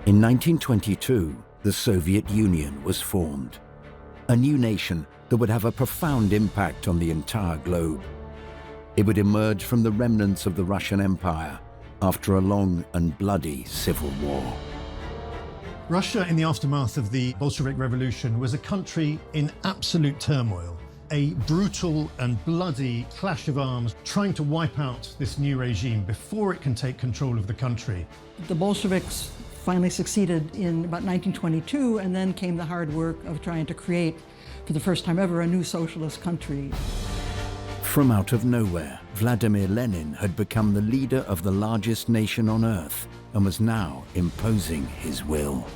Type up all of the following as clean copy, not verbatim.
In 1922, the Soviet Union was formed, a new nation that would have a profound impact on the entire globe. It would emerge from the remnants of the Russian Empire after a long and bloody civil war. Russia, in the aftermath of the Bolshevik Revolution, was a country in absolute turmoil, a brutal and bloody clash of arms trying to wipe out this new regime before it can take control of the country. The Bolsheviks finally succeeded in about 1922, and then came the hard work of trying to create, for the first time ever, a new socialist country. From out of nowhere, Vladimir Lenin had become the leader of the largest nation on earth and was now imposing his will.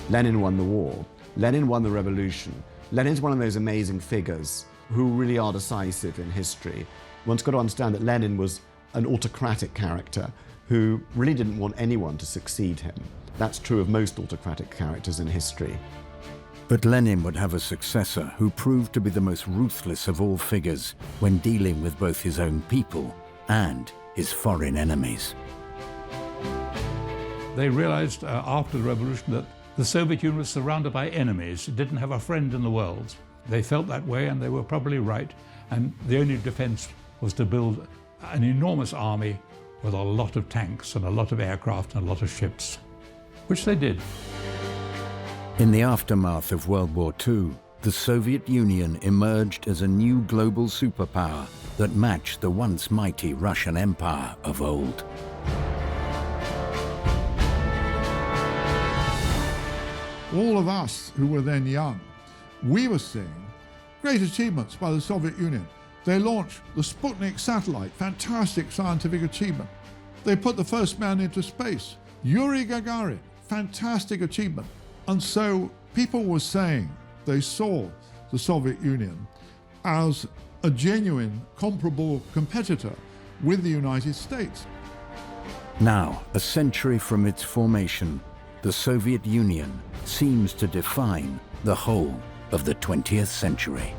Lenin won the war. Lenin won the revolution. Lenin's one of those amazing figures who really are decisive in history. One's got to understand that Lenin was an autocratic character who really didn't want anyone to succeed him. That's true of most autocratic characters in history. But Lenin would have a successor who proved to be the most ruthless of all figures when dealing with both his own people and his foreign enemies. They realized after the revolution that the Soviet Union was surrounded by enemies. It didn't have a friend in the world. They felt that way, and they were probably right. And the only defense was to build an enormous army with a lot of tanks and a lot of aircraft and a lot of ships, which they did. In the aftermath of World War II, the Soviet Union emerged as a new global superpower that matched the once mighty Russian Empire of old. All of us who were then young, we were seeing great achievements by the Soviet Union. They launched the Sputnik satellite, fantastic scientific achievement. They put the first man into space, Yuri Gagarin, fantastic achievement. And so people were saying they saw the Soviet Union as a genuine, comparable competitor with the United States. Now, a century from its formation, the Soviet Union seems to define the whole of the 20th century.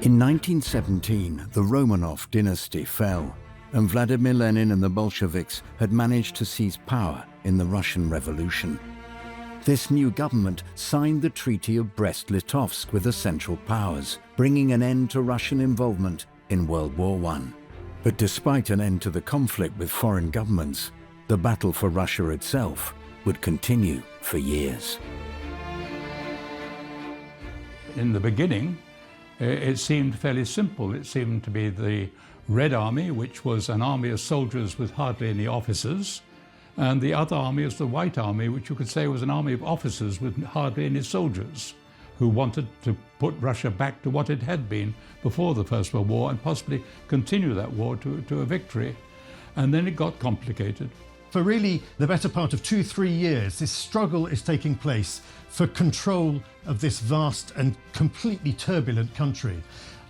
In 1917, the Romanov dynasty fell, and Vladimir Lenin and the Bolsheviks had managed to seize power in the Russian Revolution. This new government signed the Treaty of Brest-Litovsk with the Central Powers, bringing an end to Russian involvement in World War I. But despite an end to the conflict with foreign governments, the battle for Russia itself would continue for years. In the beginning, it seemed fairly simple. It seemed to be the Red Army, which was an army of soldiers with hardly any officers, and the other army is the White Army, which you could say was an army of officers with hardly any soldiers, who wanted to put Russia back to what it had been before the First World War and possibly continue that war to a victory. And then it got complicated. For really the better part of 2-3 years, this struggle is taking place for control of this vast and completely turbulent country.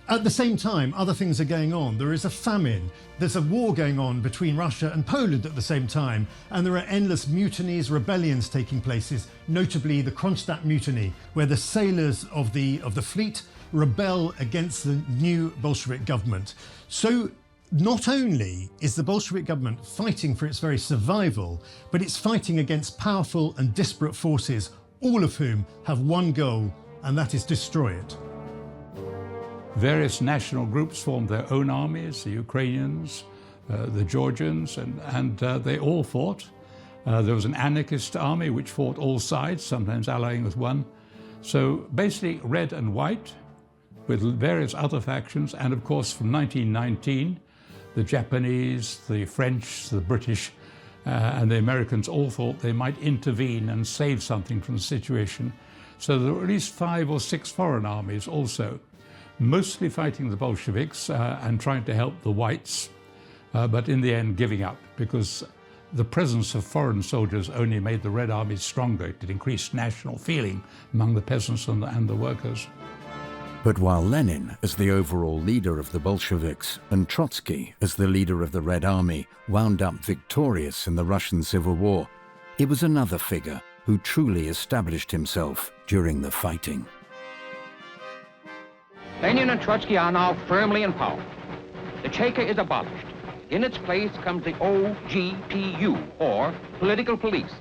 At the same time, other things are going on. There is a famine. There's a war going on between Russia and Poland at the same time. And there are endless mutinies, rebellions taking place, notably the Kronstadt mutiny, where the sailors of the fleet rebel against the new Bolshevik government. So not only is the Bolshevik government fighting for its very survival, but it's fighting against powerful and disparate forces, all of whom have one goal, and that is destroy it. Various national groups formed their own armies, the Ukrainians, the Georgians, and they all fought. There was an anarchist army which fought all sides, sometimes allying with one. So basically red and white, with various other factions, and of course from 1919, the Japanese, the French, the British, and the Americans all thought they might intervene and save something from the situation. So there were at least 5 or 6 foreign armies also, mostly fighting the Bolsheviks and trying to help the whites, but in the end giving up, because The presence of foreign soldiers only made the Red Army stronger. It increased national feeling among the peasants and the workers. But while Lenin, as the overall leader of the Bolsheviks, and Trotsky, as the leader of the Red Army, wound up victorious in the Russian Civil War, it was another figure who truly established himself during the fighting. Lenin and Trotsky are now firmly in power. The Cheka is abolished. In its place comes the OGPU, or Political Police.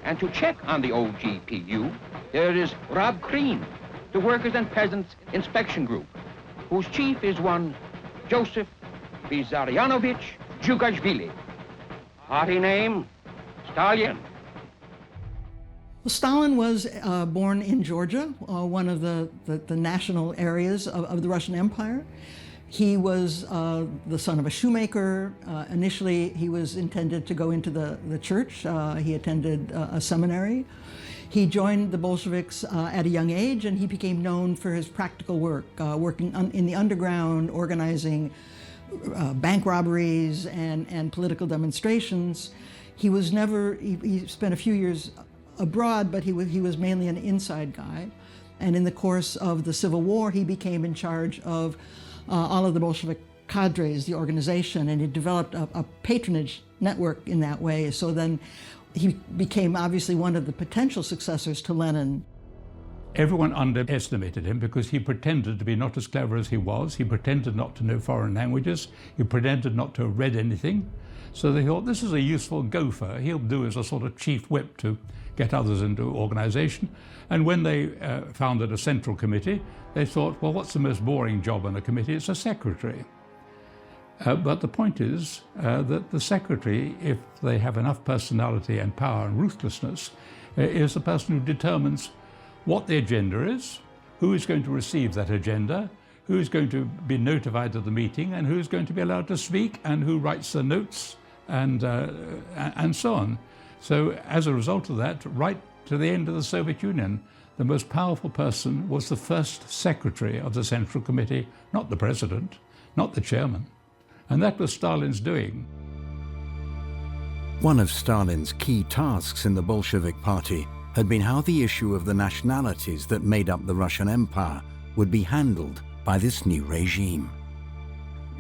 And to check on the OGPU, there is Rob Kreen, the Workers' and Peasants Inspection Group, whose chief is one Joseph Vissarionovich Djugashvili. Party name, Stalin. Well, Stalin was born in Georgia, one of the national areas of the Russian Empire. He was the son of a shoemaker. Initially, he was intended to go into the church. He attended a seminary. He joined the Bolsheviks at a young age, and he became known for his practical work, working in the underground, organizing bank robberies and political demonstrations. He was never, he spent a few years abroad, but he was mainly an inside guy. And in the course of the Civil War, he became in charge of all of the Bolshevik cadres, the organization, and he developed a patronage network in that way. So then he became obviously one of the potential successors to Lenin. Everyone underestimated him because he pretended to be not as clever as he was. He pretended not to know foreign languages. He pretended not to have read anything. So they thought, this is a useful gopher. He'll do as a sort of chief whip to get others into organization. And when they founded a central committee, they thought, well, what's the most boring job on a committee? It's a secretary. But the point is that the secretary, if they have enough personality and power and ruthlessness, is the person who determines what the agenda is, who is going to receive that agenda, who is going to be notified of the meeting, and who is going to be allowed to speak, and who writes the notes, and so on. So as a result of that, right to the end of the Soviet Union, the most powerful person was the first secretary of the Central Committee, not the president, not the chairman. And that was Stalin's doing. One of Stalin's key tasks in the Bolshevik Party had been how the issue of the nationalities that made up the Russian Empire would be handled by this new regime.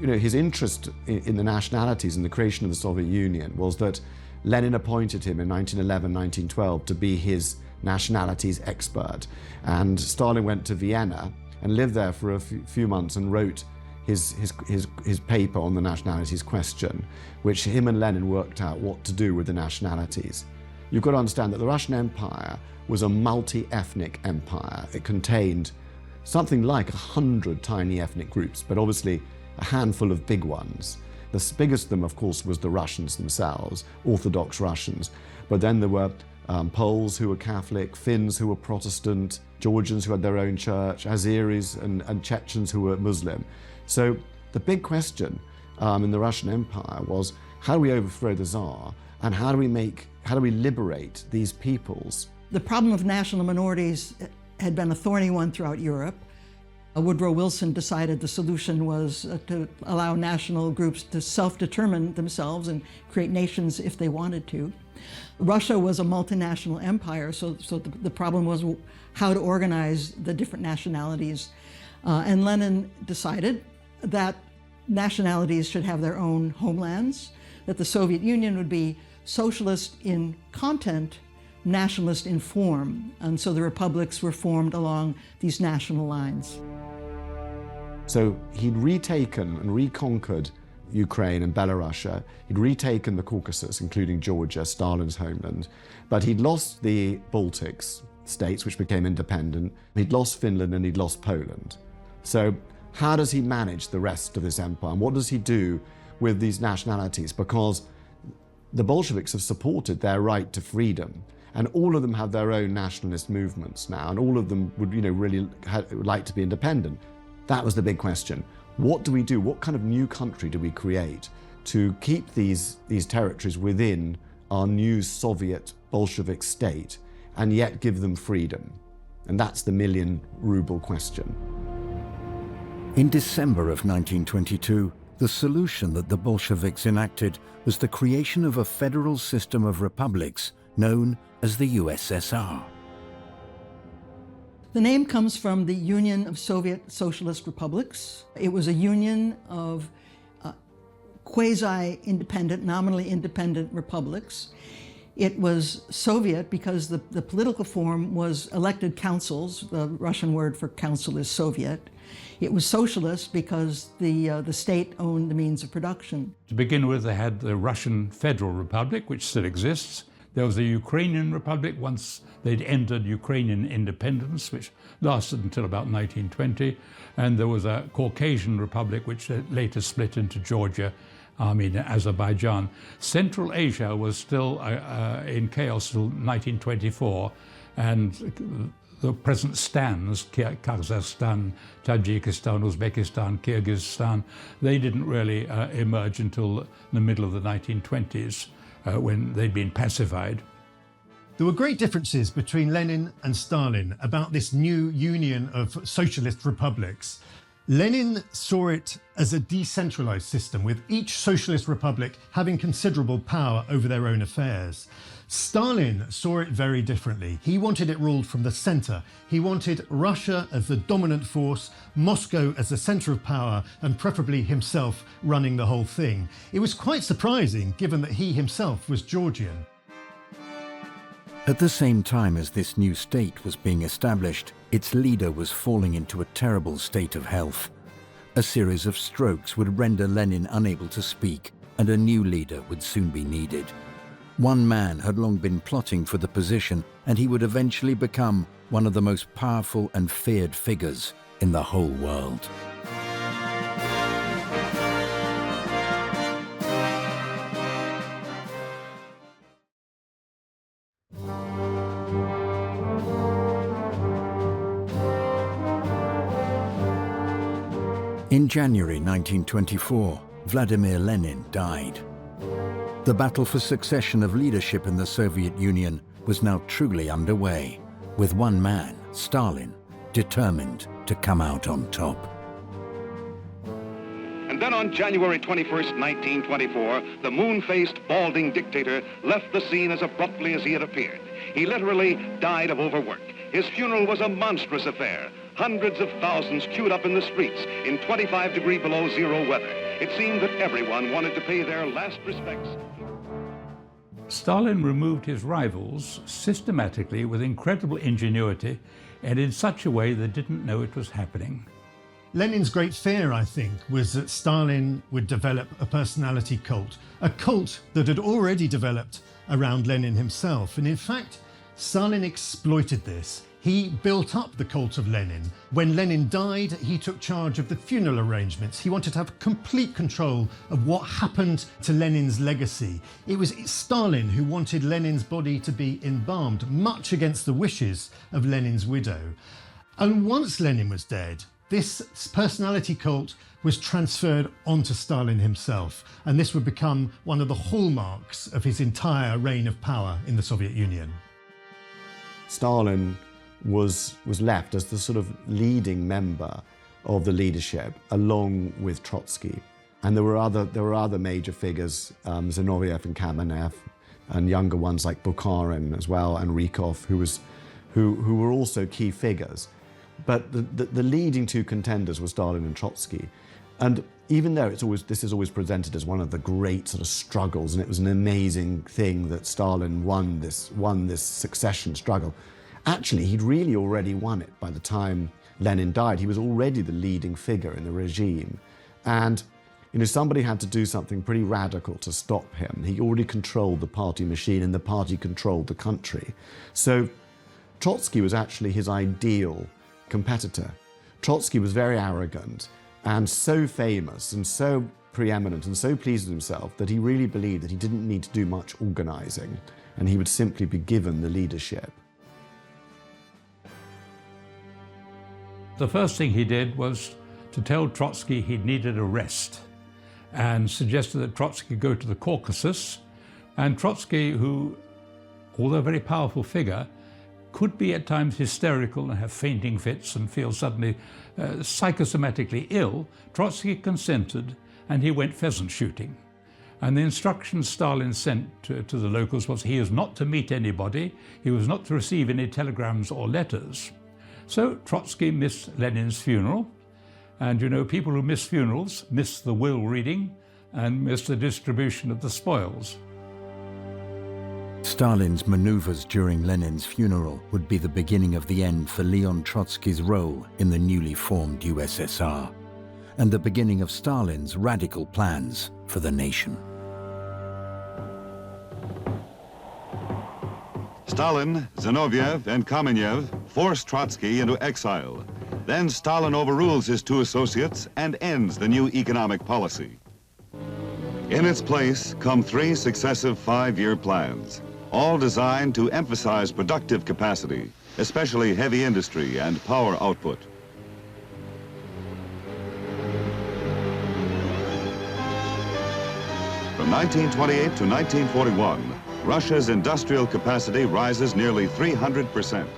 You know, his interest in the nationalities and the creation of the Soviet Union was that Lenin appointed him in 1911, 1912 to be his nationalities expert. And Stalin went to Vienna and lived there for a few months and wrote his paper on the nationalities question, which him and Lenin worked out what to do with the nationalities. You've got to understand that the Russian Empire was a multi-ethnic empire. It contained something like 100 tiny ethnic groups, but obviously a handful of big ones. The biggest of them, of course, was the Russians themselves, Orthodox Russians. But then there were Poles who were Catholic, Finns who were Protestant, Georgians who had their own church, Azeris and Chechens who were Muslim. So the big question in the Russian Empire was, how do we overthrow the Tsar, and how do we liberate these peoples? The problem of national minorities had been a thorny one throughout Europe. Woodrow Wilson decided the solution was to allow national groups to self-determine themselves and create nations if they wanted to. Russia was a multinational empire, so the problem was how to organize the different nationalities. And Lenin decided that nationalities should have their own homelands, that the Soviet Union would be socialist in content, nationalist in form. And so the republics were formed along these national lines. So he'd retaken and reconquered Ukraine and Belarus. He'd retaken the Caucasus, including Georgia, Stalin's homeland. But he'd lost the Baltics states, which became independent. He'd lost Finland and he'd lost Poland. So how does he manage the rest of this empire? And what does he do with these nationalities? Because the Bolsheviks have supported their right to freedom. And all of them have their own nationalist movements now, and all of them would, really like to be independent. That was the big question. What do we do? What kind of new country do we create to keep these territories within our new Soviet Bolshevik state and yet give them freedom? And that's the million-ruble question. In December of 1922, The solution that the Bolsheviks enacted was the creation of a federal system of republics known as the USSR. The name comes from the Union of Soviet Socialist Republics. It was a union of quasi-independent, nominally independent republics. It was Soviet because the political form was elected councils. The Russian word for council is Soviet. It was socialist because the state owned the means of production. To begin with, they had the Russian Federal Republic, which still exists. There was a Ukrainian Republic once they'd entered Ukrainian independence, which lasted until about 1920. And there was a Caucasian Republic, which later split into Georgia, Armenia, Azerbaijan. Central Asia was still in chaos till 1924, and the present stands, Kazakhstan, Tajikistan, Uzbekistan, Kyrgyzstan, they didn't really emerge until the middle of the 1920s, when they'd been pacified. There were great differences between Lenin and Stalin about this new union of socialist republics. Lenin saw it as a decentralized system, with each socialist republic having considerable power over their own affairs. Stalin saw it very differently. He wanted it ruled from the center. He wanted Russia as the dominant force, Moscow as the center of power, and preferably himself running the whole thing. It was quite surprising, given that he himself was Georgian. At the same time as this new state was being established, its leader was falling into a terrible state of health. A series of strokes would render Lenin unable to speak, and a new leader would soon be needed. One man had long been plotting for the position, and he would eventually become one of the most powerful and feared figures in the whole world. In January 1924, Vladimir Lenin died. The battle for succession of leadership in the Soviet Union was now truly underway, with one man, Stalin, determined to come out on top. And then on January 21st, 1924, the moon-faced, balding dictator left the scene as abruptly as he had appeared. He literally died of overwork. His funeral was a monstrous affair. Hundreds of thousands queued up in the streets in 25-degree below zero weather. It seemed that everyone wanted to pay their last respects. Stalin removed his rivals systematically with incredible ingenuity and in such a way they didn't know it was happening. Lenin's great fear, I think, was that Stalin would develop a personality cult, a cult that had already developed around Lenin himself. And in fact, Stalin exploited this. He built up the cult of Lenin. When Lenin died, he took charge of the funeral arrangements. He wanted to have complete control of what happened to Lenin's legacy. It was Stalin who wanted Lenin's body to be embalmed, much against the wishes of Lenin's widow. And once Lenin was dead, this personality cult was transferred onto Stalin himself, and this would become one of the hallmarks of his entire reign of power in the Soviet Union. Stalin was left as the sort of leading member of the leadership, along with Trotsky. And there were other major figures, Zinoviev and Kamenev, and younger ones like Bukharin as well, and Rykov, who were also key figures. But the leading two contenders were Stalin and Trotsky. And even though this is always presented as one of the great sort of struggles, and it was an amazing thing that Stalin won this succession struggle, actually, he'd really already won it by the time Lenin died. He was already the leading figure in the regime. And, somebody had to do something pretty radical to stop him. He already controlled the party machine, and the party controlled the country. So Trotsky was actually his ideal competitor. Trotsky was very arrogant and so famous and so preeminent and so pleased with himself that he really believed that he didn't need to do much organizing, and he would simply be given the leadership. The first thing he did was to tell Trotsky he needed a rest and suggested that Trotsky go to the Caucasus. And Trotsky, who, although a very powerful figure, could be at times hysterical and have fainting fits and feel suddenly psychosomatically ill, Trotsky consented, and he went pheasant shooting. And the instructions Stalin sent to the locals was he was not to meet anybody, he was not to receive any telegrams or letters. So Trotsky missed Lenin's funeral, and you know, people who miss funerals miss the will reading and miss the distribution of the spoils. Stalin's maneuvers during Lenin's funeral would be the beginning of the end for Leon Trotsky's role in the newly formed USSR, and the beginning of Stalin's radical plans for the nation. Stalin, Zinoviev, and Kamenev forced Trotsky into exile. Then Stalin overrules his two associates and ends the new economic policy. In its place come three successive five-year plans, all designed to emphasize productive capacity, especially heavy industry and power output. From 1928 to 1941, Russia's industrial capacity rises nearly 300%.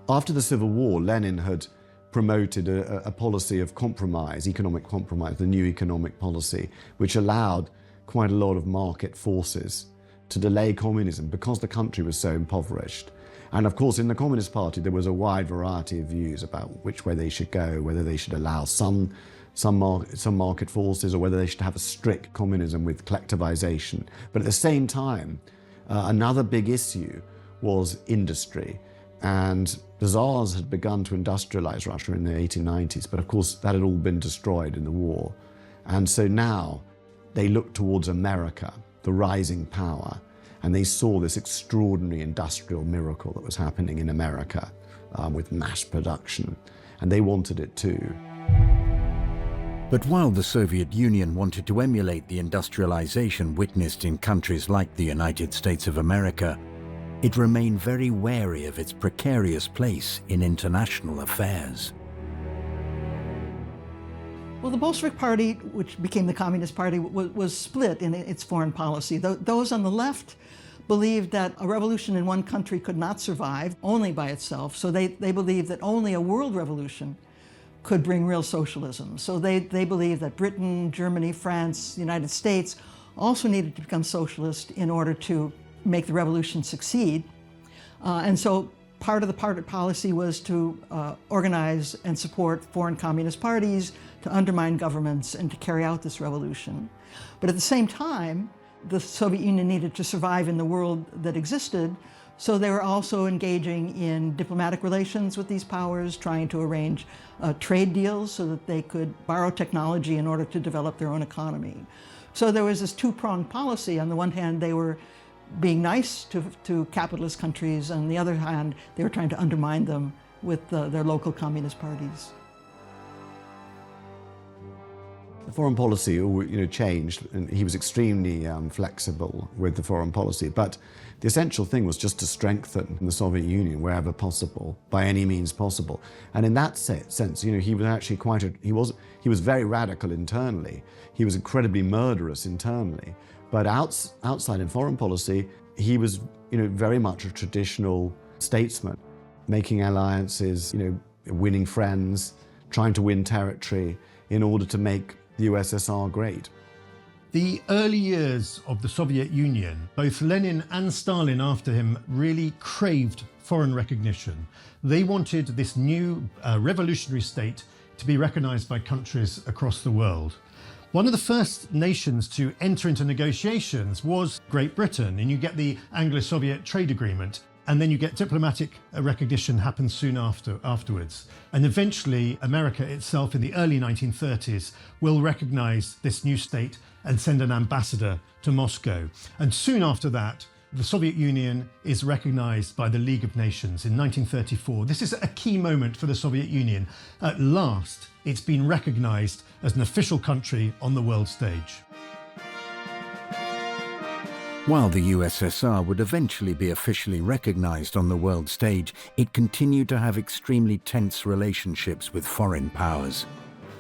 After the Civil War, Lenin had promoted a policy of compromise, economic compromise, the new economic policy, which allowed quite a lot of market forces to delay communism because the country was so impoverished. And of course, in the Communist Party, there was a wide variety of views about which way they should go, whether they should allow some market forces or whether they should have a strict communism with collectivization. But at the same time, another big issue was industry. And the Tsars had begun to industrialize Russia in the 1890s, but of course that had all been destroyed in the war. And so now they looked towards America, the rising power, and they saw this extraordinary industrial miracle that was happening in America with mass production, and they wanted it too. But while the Soviet Union wanted to emulate the industrialization witnessed in countries like the United States of America, it remained very wary of its precarious place in international affairs. Well, the Bolshevik Party, which became the Communist Party, was split in its foreign policy. Those on the left believed that a revolution in one country could not survive only by itself, so they believed that only a world revolution could bring real socialism. So they believed that Britain, Germany, France, the United States also needed to become socialist in order to make the revolution succeed. And so part of the party policy was to organize and support foreign communist parties, to undermine governments, and to carry out this revolution. But at the same time, the Soviet Union needed to survive in the world that existed, so they were also engaging in diplomatic relations with these powers, trying to arrange trade deals so that they could borrow technology in order to develop their own economy. So there was this two-pronged policy. On the one hand, they were being nice to capitalist countries. On the other hand, they were trying to undermine them with their local communist parties. The foreign policy changed, and he was extremely flexible with the foreign policy. But the essential thing was just to strengthen the Soviet Union wherever possible, by any means possible. And in that sense, he was actually he was very radical internally. He was incredibly murderous internally. But outside in foreign policy, he was very much a traditional statesman, making alliances, winning friends, trying to win territory in order to make the USSR great. The early years of the Soviet Union, both Lenin and Stalin after him really craved foreign recognition. They wanted this new revolutionary state to be recognized by countries across the world. One of the first nations to enter into negotiations was Great Britain, and you get the Anglo-Soviet trade agreement, and then you get diplomatic recognition happens soon afterwards. And eventually, America itself in the early 1930s will recognize this new state and send an ambassador to Moscow. And soon after that, the Soviet Union is recognized by the League of Nations in 1934. This is a key moment for the Soviet Union. At last, it's been recognized as an official country on the world stage. While the USSR would eventually be officially recognized on the world stage, it continued to have extremely tense relationships with foreign powers.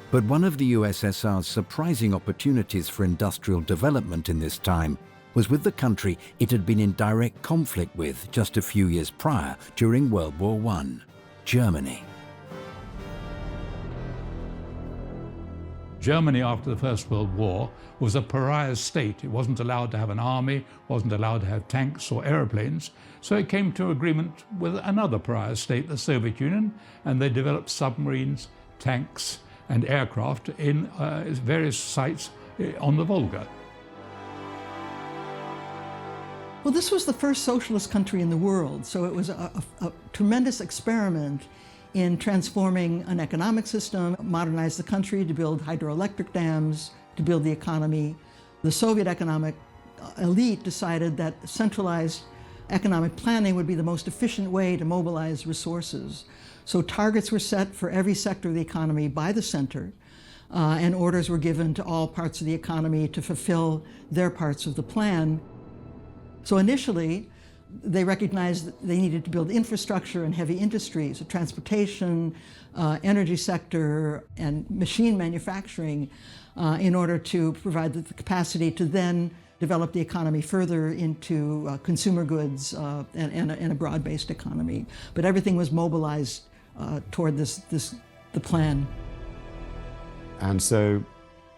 But one of the USSR's surprising opportunities for industrial development in this time was with the country it had been in direct conflict with just a few years prior during World War I, Germany. Germany after the First World War was a pariah state. It wasn't allowed to have an army, wasn't allowed to have tanks or aeroplanes. So it came to agreement with another pariah state, the Soviet Union, and they developed submarines, tanks, and aircraft in various sites on the Volga. Well, this was the first socialist country in the world, so it was a tremendous experiment in transforming an economic system, modernize the country to build hydroelectric dams, to build the economy. The Soviet economic elite decided that centralized economic planning would be the most efficient way to mobilize resources. So targets were set for every sector of the economy by the center, and orders were given to all parts of the economy to fulfill their parts of the plan. So initially, they recognized that they needed to build infrastructure and heavy industries, transportation, energy sector, and machine manufacturing in order to provide the capacity to then develop the economy further into consumer goods and a broad-based economy. But everything was mobilized toward the plan. And so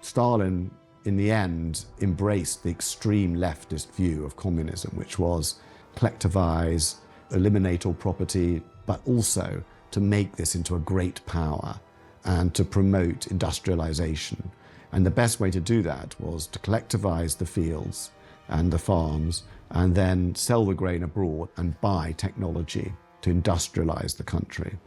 Stalin, in the end, embraced the extreme leftist view of communism, which was collectivize, eliminate all property, but also to make this into a great power and to promote industrialization. And the best way to do that was to collectivize the fields and the farms and then sell the grain abroad and buy technology to industrialize the country.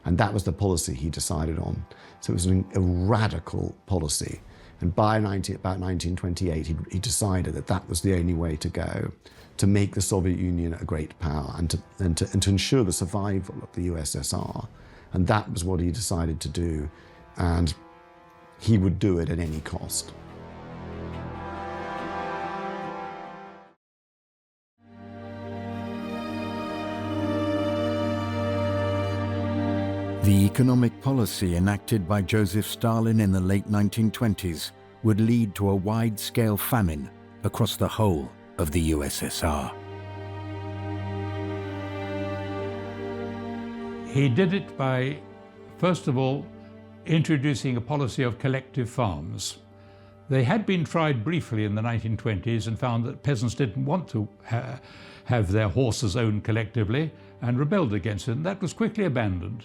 And that was the policy he decided on. So it was a radical policy. And by about 1928, he decided that that was the only way to go, to make the Soviet Union a great power and to ensure the survival of the USSR. And that was what he decided to do. And he would do it at any cost. The economic policy enacted by Joseph Stalin in the late 1920s would lead to a wide-scale famine across the whole of the USSR. He did it by, first of all, introducing a policy of collective farms. They had been tried briefly in the 1920s and found that peasants didn't want to have their horses owned collectively and rebelled against it, and that was quickly abandoned.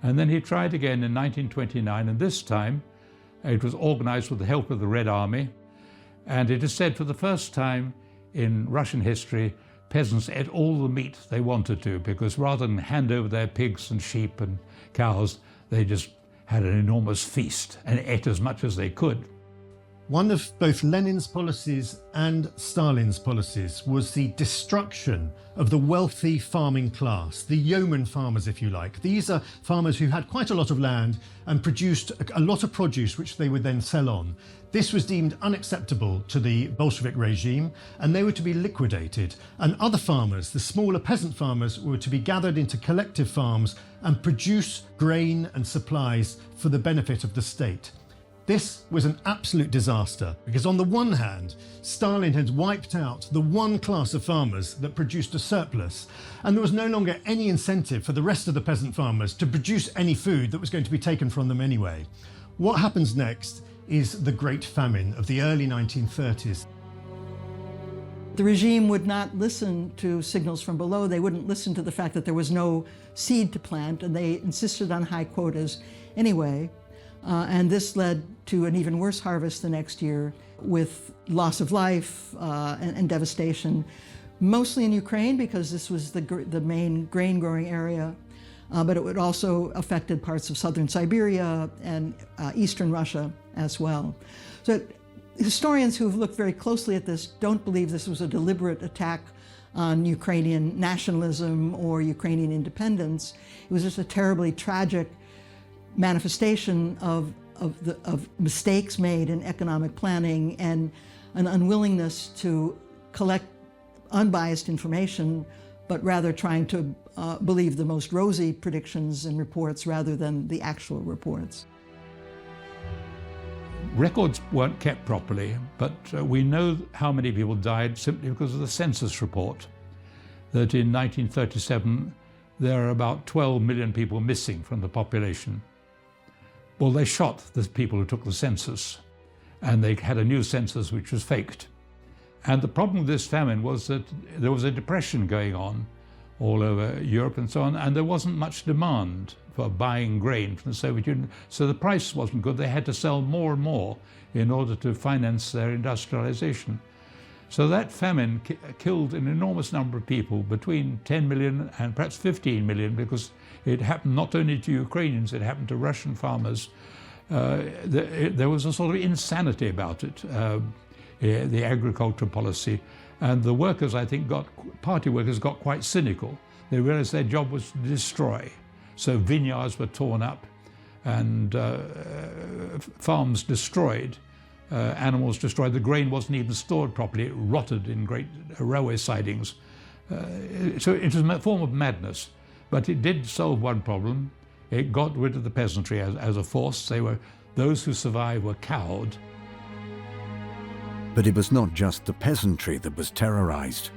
And then he tried again in 1929, and this time it was organized with the help of the Red Army. And it is said for the first time in Russian history, peasants ate all the meat they wanted to, because rather than hand over their pigs and sheep and cows, they just had an enormous feast and ate as much as they could. One of both Lenin's policies and Stalin's policies was the destruction of the wealthy farming class, the yeoman farmers, if you like. These are farmers who had quite a lot of land and produced a lot of produce which they would then sell on. This was deemed unacceptable to the Bolshevik regime, and they were to be liquidated. And other farmers, the smaller peasant farmers, were to be gathered into collective farms and produce grain and supplies for the benefit of the state. This was an absolute disaster because on the one hand, Stalin had wiped out the one class of farmers that produced a surplus, and there was no longer any incentive for the rest of the peasant farmers to produce any food that was going to be taken from them anyway. What happens next is the Great Famine of the early 1930s. The regime would not listen to signals from below. They wouldn't listen to the fact that there was no seed to plant, and they insisted on high quotas anyway. And this led to an even worse harvest the next year with loss of life and devastation, mostly in Ukraine because this was the main grain growing area, but it would also affected parts of southern Siberia and eastern Russia as well. So historians who have looked very closely at this don't believe this was a deliberate attack on Ukrainian nationalism or Ukrainian independence. It was just a terribly tragic manifestation of mistakes made in economic planning and an unwillingness to collect unbiased information, but rather trying to believe the most rosy predictions and reports rather than the actual reports. Records weren't kept properly, but we know how many people died simply because of the census report, that in 1937 there are about 12 million people missing from the population. Well, they shot the people who took the census, and they had a new census which was faked. And the problem with this famine was that there was a depression going on all over Europe and so on, and there wasn't much demand for buying grain from the Soviet Union. So the price wasn't good. They had to sell more and more in order to finance their industrialization. So that famine killed an enormous number of people, between 10 million and perhaps 15 million, because it happened not only to Ukrainians, it happened to Russian farmers. There was a sort of insanity about it, the agricultural policy. And the workers, I think, party workers got quite cynical. They realized their job was to destroy. So vineyards were torn up and farms destroyed. Animals destroyed. The grain wasn't even stored properly. It rotted in great railway sidings. So it was a form of madness. But it did solve one problem. It got rid of the peasantry as a force. Those who survived were cowed. But it was not just the peasantry that was terrorized.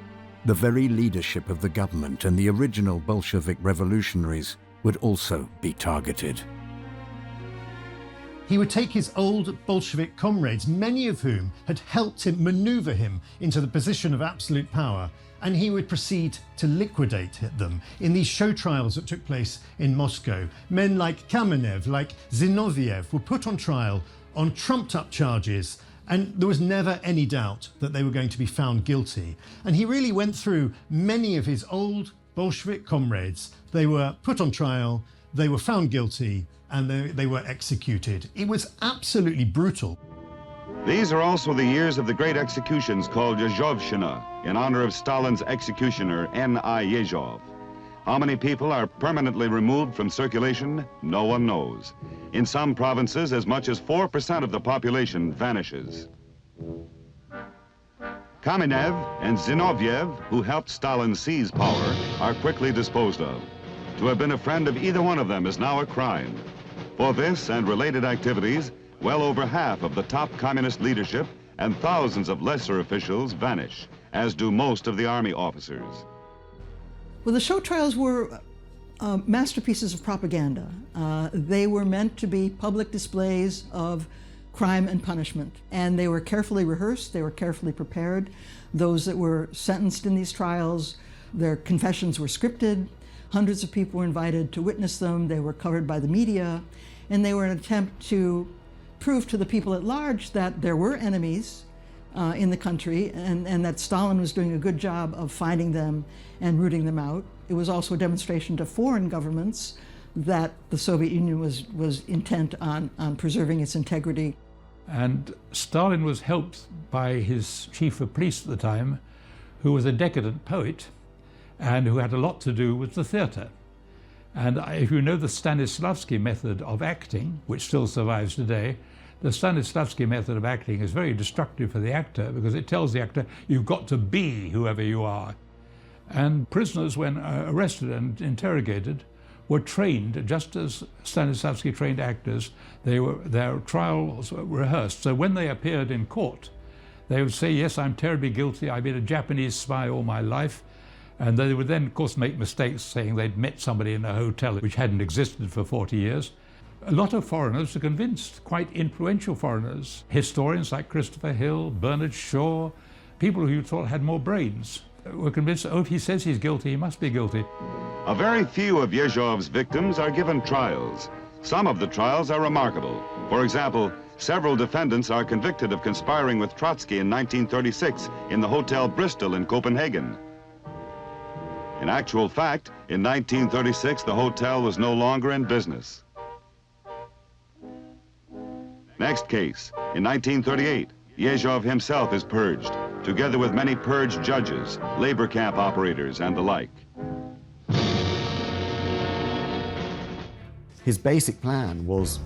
The very leadership of the government and the original Bolshevik revolutionaries would also be targeted. He would take his old Bolshevik comrades, many of whom had helped him maneuver him into the position of absolute power, and he would proceed to liquidate them in these show trials that took place in Moscow. Men like Kamenev, like Zinoviev were put on trial on trumped-up charges, and there was never any doubt that they were going to be found guilty. And he really went through many of his old Bolshevik comrades. They were put on trial, they were found guilty, and they were executed. It was absolutely brutal. These are also the years of the great executions called Yezhovshchina, in honor of Stalin's executioner, N.I. Yezhov. How many people are permanently removed from circulation? No one knows. In some provinces, as much as 4% of the population vanishes. Kamenev and Zinoviev, who helped Stalin seize power, are quickly disposed of. To have been a friend of either one of them is now a crime. For this and related activities, well over half of the top communist leadership and thousands of lesser officials vanish, as do most of the army officers. Well, the show trials were masterpieces of propaganda. They were meant to be public displays of crime and punishment, and they were carefully rehearsed, they were carefully prepared. Those that were sentenced in these trials, their confessions were scripted. Hundreds of people were invited to witness them. They were covered by the media, and they were an attempt to prove to the people at large that there were enemies in the country, and that Stalin was doing a good job of finding them and rooting them out. It was also a demonstration to foreign governments that the Soviet Union was intent on preserving its integrity. And Stalin was helped by his chief of police at the time, who was a decadent poet and who had a lot to do with the theatre. And if you know the Stanislavski method of acting, which still survives today, the Stanislavski method of acting is very destructive for the actor because it tells the actor, you've got to be whoever you are. And prisoners, when arrested and interrogated, were trained just as Stanislavski trained actors. Their trials were rehearsed. So when they appeared in court, they would say, yes, I'm terribly guilty. I've been a Japanese spy all my life. And they would then, of course, make mistakes, saying they'd met somebody in a hotel which hadn't existed for 40 years. A lot of foreigners were convinced, quite influential foreigners, historians like Christopher Hill, Bernard Shaw, people who you thought had more brains, were convinced, oh, if he says he's guilty, he must be guilty. A very few of Yezhov's victims are given trials. Some of the trials are remarkable. For example, several defendants are convicted of conspiring with Trotsky in 1936 in the Hotel Bristol in Copenhagen. In actual fact, in 1936, the hotel was no longer in business. Next case, in 1938, Yezhov himself is purged, together with many purged judges, labor camp operators, and the like. His basic plan was,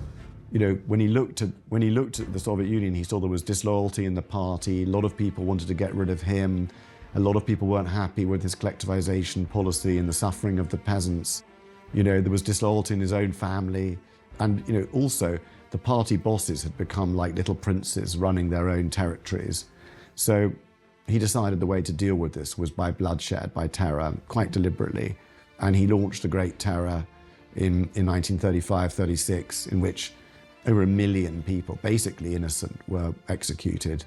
you know, when he looked at the Soviet Union, he saw there was disloyalty in the party. A lot of people wanted to get rid of him. A lot of people weren't happy with his collectivization policy and the suffering of the peasants. You know, there was disloyalty in his own family. And, you know, also the party bosses had become like little princes running their own territories. So he decided the way to deal with this was by bloodshed, by terror, quite deliberately. And he launched the Great Terror in 1935-36, in which Over 1 million people, basically innocent, were executed.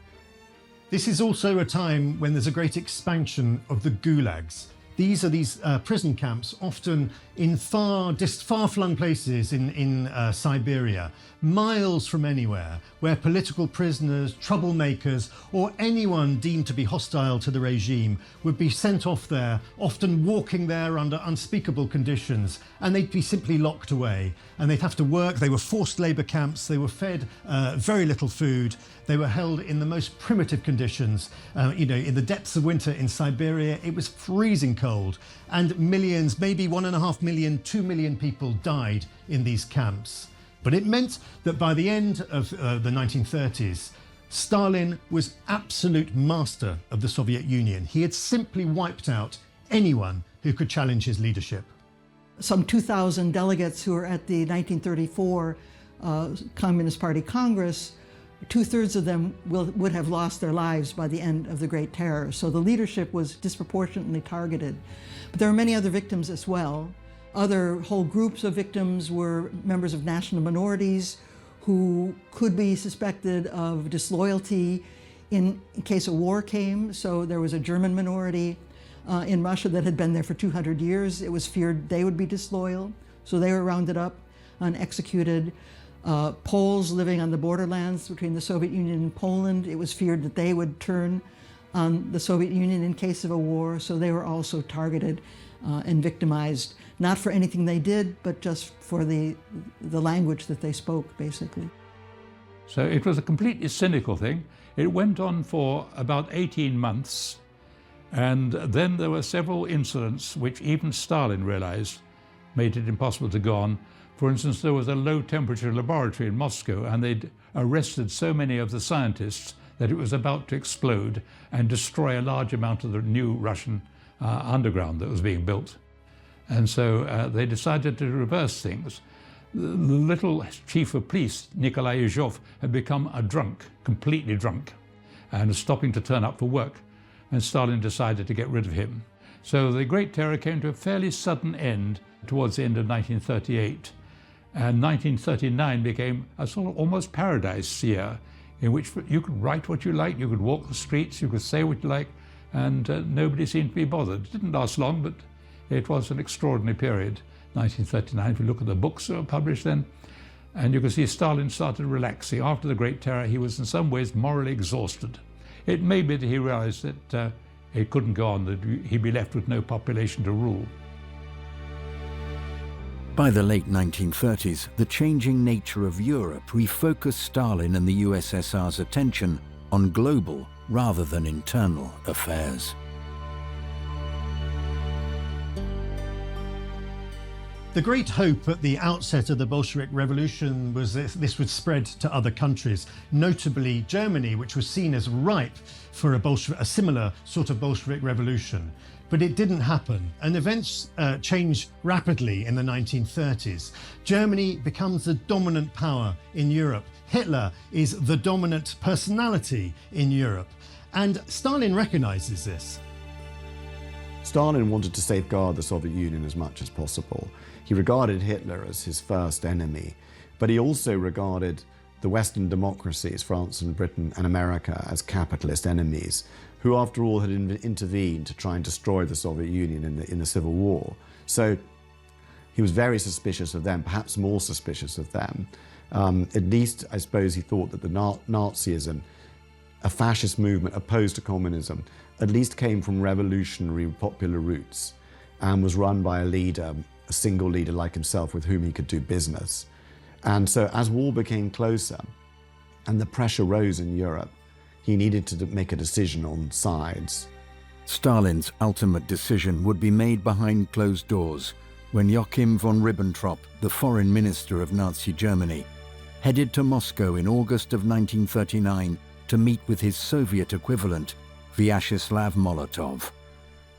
This is also a time when there's a great expansion of the gulags. These are prison camps, often in far-flung places in Siberia, miles from anywhere, where political prisoners, troublemakers, or anyone deemed to be hostile to the regime would be sent off there, often walking there under unspeakable conditions, and they'd be simply locked away. And they'd have to work. They were forced labour camps. They were fed very little food. They were held in the most primitive conditions. In the depths of winter in Siberia, it was freezing cold, and millions, maybe 1.5 million, 2 million people died in these camps. But it meant that by the end of the 1930s, Stalin was absolute master of the Soviet Union. He had simply wiped out anyone who could challenge his leadership. Some 2,000 delegates who were at the 1934 Communist Party Congress, 2/3 of them would have lost their lives by the end of the Great Terror. So the leadership was disproportionately targeted. But there were many other victims as well. Other whole groups of victims were members of national minorities who could be suspected of disloyalty in case a war came. So there was a German minority in Russia that had been there for 200 years. It was feared they would be disloyal. So they were rounded up and executed. Poles living on the borderlands between the Soviet Union and Poland, it was feared that they would turn on the Soviet Union in case of a war, so they were also targeted and victimized, not for anything they did, but just for the language that they spoke, basically. So it was a completely cynical thing. It went on for about 18 months, and then there were several incidents which even Stalin realized made it impossible to go on. For instance, there was a low-temperature laboratory in Moscow, and they'd arrested so many of the scientists that it was about to explode and destroy a large amount of the new Russian underground that was being built. And so they decided to reverse things. The little chief of police, Nikolai Yezhov, had become a drunk, completely drunk, and was stopping to turn up for work. And Stalin decided to get rid of him. So the Great Terror came to a fairly sudden end towards the end of 1938. And 1939 became a sort of almost paradise year in which you could write what you liked, you could walk the streets, you could say what you liked, and nobody seemed to be bothered. It didn't last long, but it was an extraordinary period, 1939. If you look at the books that were published then, and you can see Stalin started relaxing. After the Great Terror, he was in some ways morally exhausted. It may be that he realized that it couldn't go on, that he'd be left with no population to rule. By the late 1930s, the changing nature of Europe refocused Stalin and the USSR's attention on global rather than internal affairs. The great hope at the outset of the Bolshevik Revolution was that this would spread to other countries, notably Germany, which was seen as ripe for a similar sort of Bolshevik revolution. But it didn't happen, and events changed rapidly in the 1930s. Germany becomes the dominant power in Europe. Hitler is the dominant personality in Europe, and Stalin recognizes this. Stalin wanted to safeguard the Soviet Union as much as possible. He regarded Hitler as his first enemy, but he also regarded the Western democracies, France and Britain and America, as capitalist enemies, who after all had intervened to try and destroy the Soviet Union in the Civil War. So he was very suspicious of them, perhaps more suspicious of them. At least, I suppose, he thought that the Nazism, a fascist movement opposed to communism, at least came from revolutionary popular roots and was run by a leader, a single leader like himself with whom he could do business. And so as war became closer and the pressure rose in Europe, he needed to make a decision on sides. Stalin's ultimate decision would be made behind closed doors when Joachim von Ribbentrop, the foreign minister of Nazi Germany, headed to Moscow in August of 1939 to meet with his Soviet equivalent, Vyacheslav Molotov.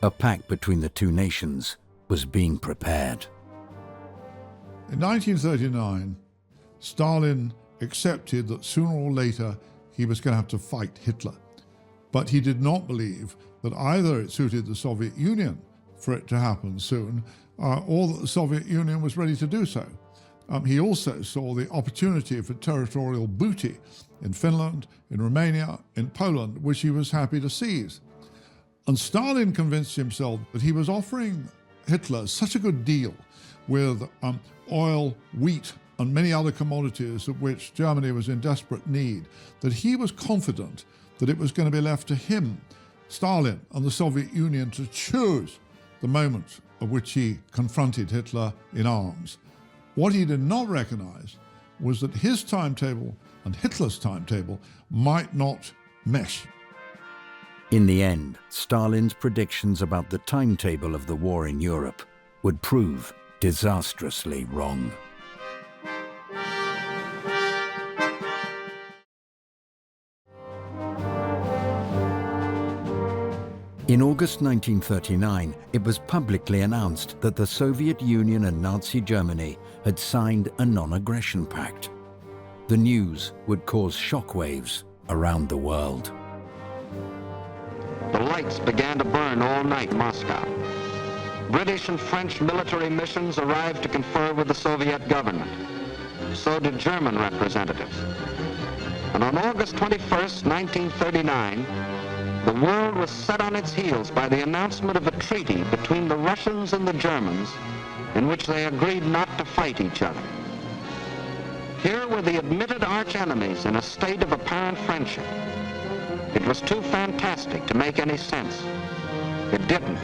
A pact between the two nations was being prepared. In 1939, Stalin accepted that sooner or later he was going to have to fight Hitler. But he did not believe that either it suited the Soviet Union for it to happen soon, or that the Soviet Union was ready to do so. he also saw the opportunity for territorial booty in Finland, in Romania, in Poland, which he was happy to seize. And Stalin convinced himself that he was offering Hitler such a good deal with oil, wheat, and many other commodities of which Germany was in desperate need, that he was confident that it was going to be left to him, Stalin, and the Soviet Union to choose the moment at which he confronted Hitler in arms. What he did not recognize was that his timetable and Hitler's timetable might not mesh. In the end, Stalin's predictions about the timetable of the war in Europe would prove disastrously wrong. In August 1939, it was publicly announced that the Soviet Union and Nazi Germany had signed a non-aggression pact. The news would cause shockwaves around the world. The lights began to burn all night in Moscow. British and French military missions arrived to confer with the Soviet government. So did German representatives. And on August 21st, 1939, the world was set on its heels by the announcement of a treaty between the Russians and the Germans in which they agreed not to fight each other. Here were the admitted arch-enemies in a state of apparent friendship. It was too fantastic to make any sense. It didn't.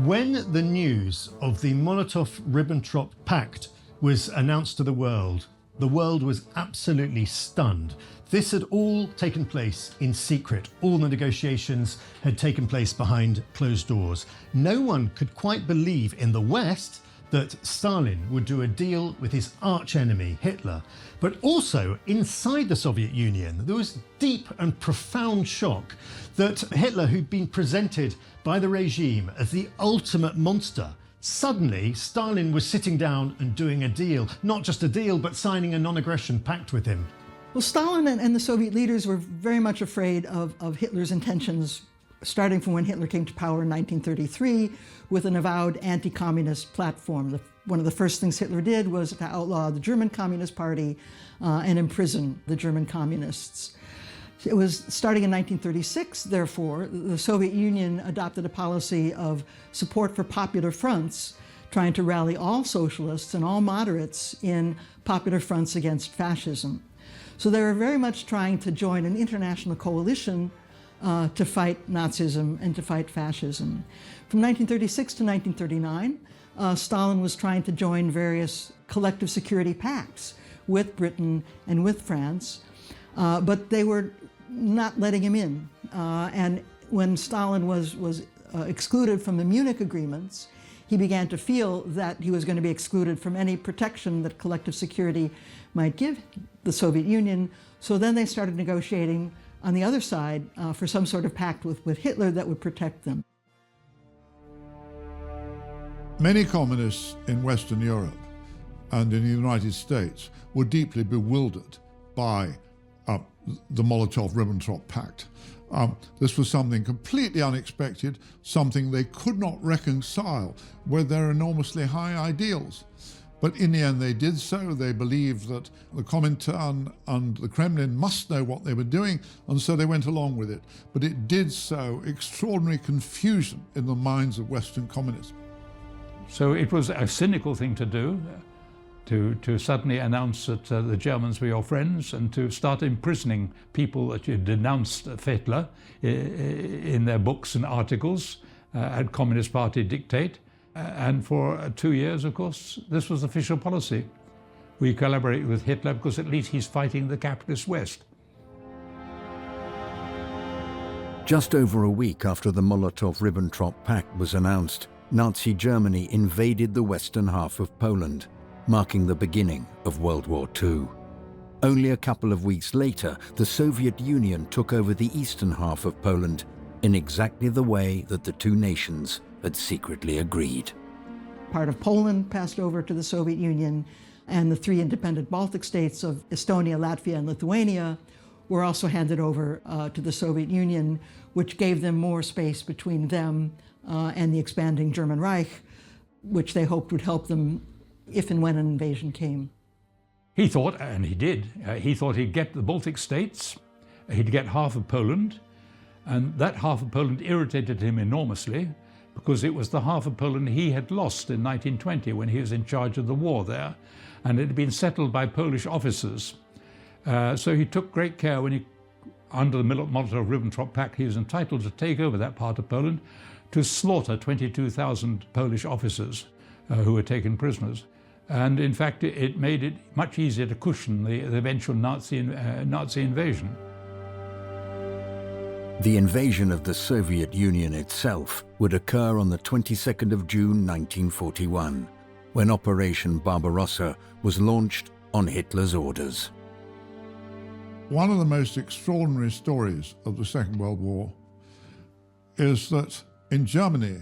When the news of the Molotov-Ribbentrop Pact was announced to the world was absolutely stunned. This had all taken place in secret. All the negotiations had taken place behind closed doors. No one could quite believe in the West that Stalin would do a deal with his arch-enemy, Hitler. But also, inside the Soviet Union, there was deep and profound shock that Hitler, who'd been presented by the regime as the ultimate monster, suddenly Stalin was sitting down and doing a deal. Not just a deal, but signing a non-aggression pact with him. Well, Stalin and the Soviet leaders were very much afraid of Hitler's intentions, starting from when Hitler came to power in 1933 with an avowed anti-communist platform. One of the first things Hitler did was to outlaw the German Communist Party and imprison the German communists. It was starting in 1936, therefore, the Soviet Union adopted a policy of support for popular fronts, trying to rally all socialists and all moderates in popular fronts against fascism. So they were very much trying to join an international coalition to fight Nazism and to fight fascism. From 1936 to 1939, Stalin was trying to join various collective security pacts with Britain and with France, but they were not letting him in. And when Stalin was excluded from the Munich agreements, he began to feel that he was going to be excluded from any protection that collective security might give the Soviet Union. So then they started negotiating on the other side for some sort of pact with Hitler that would protect them. Many communists in Western Europe and in the United States were deeply bewildered by the Molotov-Ribbentrop Pact. This was something completely unexpected, something they could not reconcile with their enormously high ideals. But in the end they did so. They believed that the Comintern and the Kremlin must know what they were doing, and so they went along with it. But it did sow extraordinary confusion in the minds of Western communists. So it was a cynical thing to do, to suddenly announce that the Germans were your friends and to start imprisoning people that you denounced Hitler in their books and articles at Communist Party dictate. And for 2 years, of course, this was official policy. We collaborate with Hitler because at least he's fighting the capitalist West. Just over a week after the Molotov-Ribbentrop Pact was announced, Nazi Germany invaded the western half of Poland, marking the beginning of World War II. Only a couple of weeks later, the Soviet Union took over the eastern half of Poland in exactly the way that the two nations had secretly agreed. Part of Poland passed over to the Soviet Union, and the three independent Baltic states of Estonia, Latvia, and Lithuania were also handed over to the Soviet Union, which gave them more space between them and the expanding German Reich, which they hoped would help them if and when an invasion came. He thought, and he did, he thought he'd get the Baltic states, he'd get half of Poland, and that half of Poland irritated him enormously because it was the half of Poland he had lost in 1920 when he was in charge of the war there, and it had been settled by Polish officers. So he took great care when he, under the Molotov-Ribbentrop Pact, he was entitled to take over that part of Poland, to slaughter 22,000 Polish officers who were taken prisoners. And in fact, it made it much easier to cushion the eventual Nazi invasion. The invasion of the Soviet Union itself would occur on the 22nd of June 1941, when Operation Barbarossa was launched on Hitler's orders. One of the most extraordinary stories of the Second World War is that in Germany,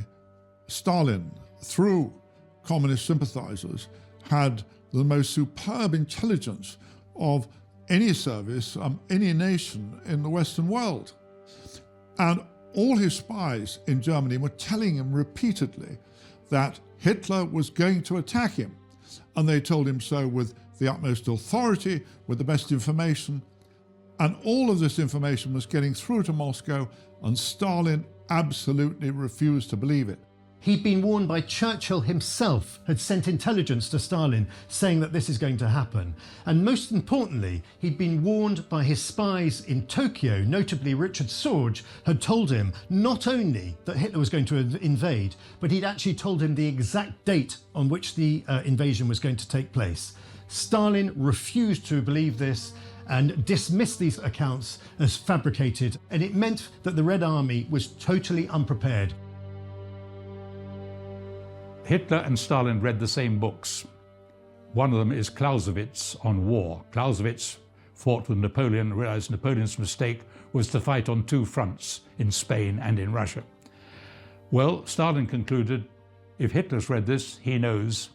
Stalin, through communist sympathizers, had the most superb intelligence of any service, any nation in the Western world. And all his spies in Germany were telling him repeatedly that Hitler was going to attack him. And they told him so with the utmost authority, with the best information. And all of this information was getting through to Moscow, and Stalin absolutely refused to believe it. He'd been warned by Churchill himself, had sent intelligence to Stalin saying that this is going to happen. And most importantly, he'd been warned by his spies in Tokyo, notably Richard Sorge, had told him not only that Hitler was going to invade, but he'd actually told him the exact date on which the invasion was going to take place. Stalin refused to believe this and dismissed these accounts as fabricated, and it meant that the Red Army was totally unprepared. Hitler and Stalin read the same books. One of them is Clausewitz on war. Clausewitz fought with Napoleon and realized Napoleon's mistake was to fight on two fronts, in Spain and in Russia. Well, Stalin concluded, if Hitler's read this, he knows.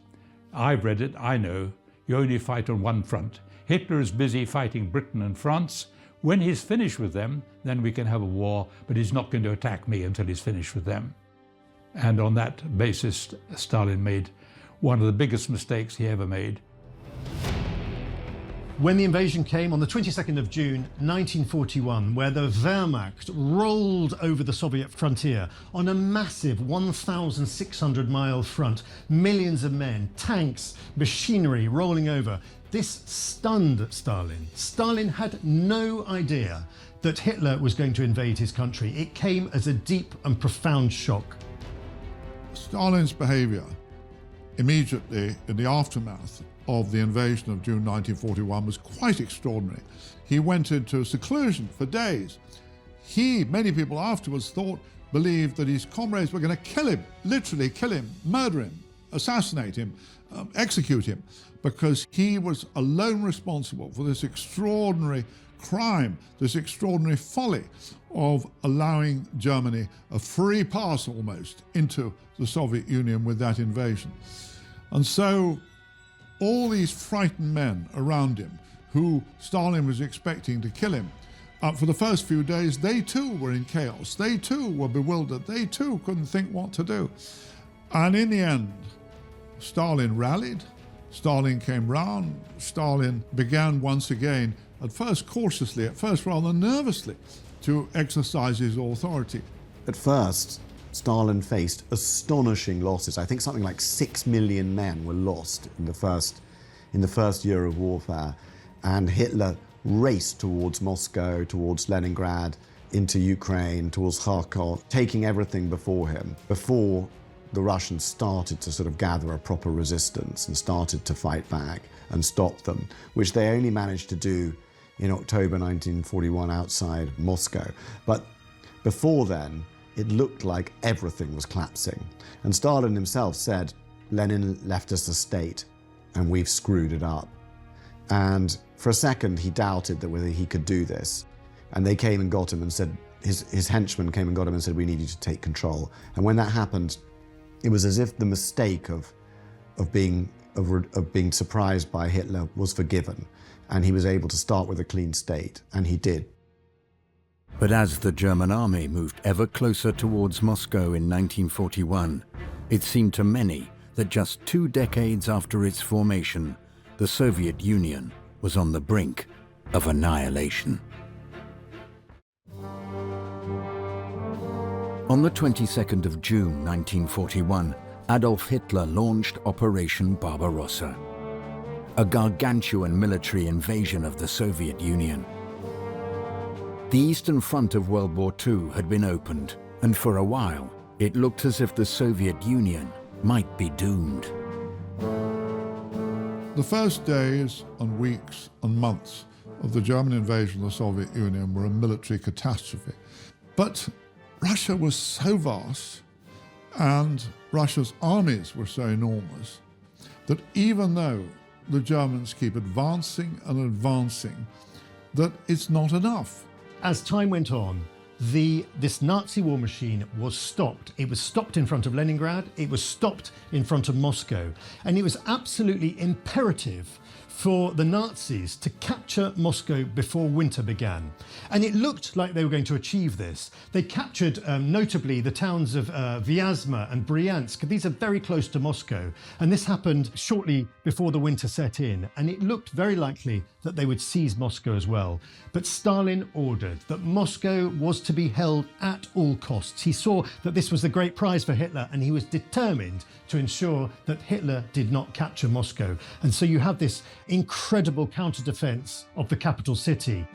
I've read it, I know. You only fight on one front. Hitler is busy fighting Britain and France. When he's finished with them, then we can have a war, but he's not going to attack me until he's finished with them. And on that basis, Stalin made one of the biggest mistakes he ever made. When the invasion came on the 22nd of June 1941, where the Wehrmacht rolled over the Soviet frontier on a massive 1,600-mile front, millions of men, tanks, machinery rolling over, this stunned Stalin. Stalin had no idea that Hitler was going to invade his country. It came as a deep and profound shock. Stalin's behavior immediately in the aftermath of the invasion of June 1941 was quite extraordinary. He went into seclusion for days. Many people afterwards believed that his comrades were going to kill him, literally kill him, murder him, assassinate him, execute him, because he was alone responsible for this extraordinary crime, this extraordinary folly of allowing Germany a free pass almost into the Soviet Union with that invasion. And so all these frightened men around him who Stalin was expecting to kill him, for the first few days, they too were in chaos. They too were bewildered. They too couldn't think what to do. And in the end, Stalin rallied. Stalin came round. Stalin began once again, at first cautiously, at first rather nervously, to exercise his authority. At first, Stalin faced astonishing losses. I think something like 6 million men were lost in the first year of warfare. And Hitler raced towards Moscow, towards Leningrad, into Ukraine, towards Kharkov, taking everything before him, before the Russians started to sort of gather a proper resistance and started to fight back and stop them, which they only managed to do in October 1941 outside Moscow. But before then, it looked like everything was collapsing. And Stalin himself said, Lenin left us a state and we've screwed it up. And for a second, he doubted that whether he could do this. And they came and got him and said, his henchmen came and got him and said, we need you to take control. And when that happened, it was as if the mistake of being surprised by Hitler was forgiven. And he was able to start with a clean state, and he did. But as the German army moved ever closer towards Moscow in 1941, it seemed to many that just 2 decades after its formation, the Soviet Union was on the brink of annihilation. On the 22nd of June 1941, Adolf Hitler launched Operation Barbarossa, a gargantuan military invasion of the Soviet Union. The Eastern Front of World War II had been opened, and for a while, it looked as if the Soviet Union might be doomed. The first days and weeks and months of the German invasion of the Soviet Union were a military catastrophe. But Russia was so vast and Russia's armies were so enormous that even though the Germans keep advancing and advancing, that it's not enough. As time went on, this Nazi war machine was stopped. It was stopped in front of Leningrad, it was stopped in front of Moscow, and it was absolutely imperative for the Nazis to capture Moscow before winter began. And it looked like they were going to achieve this. They captured notably the towns of Vyazma and Bryansk. These are very close to Moscow. And this happened shortly before the winter set in. And it looked very likely that they would seize Moscow as well. But Stalin ordered that Moscow was to be held at all costs. He saw that this was the great prize for Hitler, and he was determined to ensure that Hitler did not capture Moscow. And so you have this incredible counter-defense of the capital city.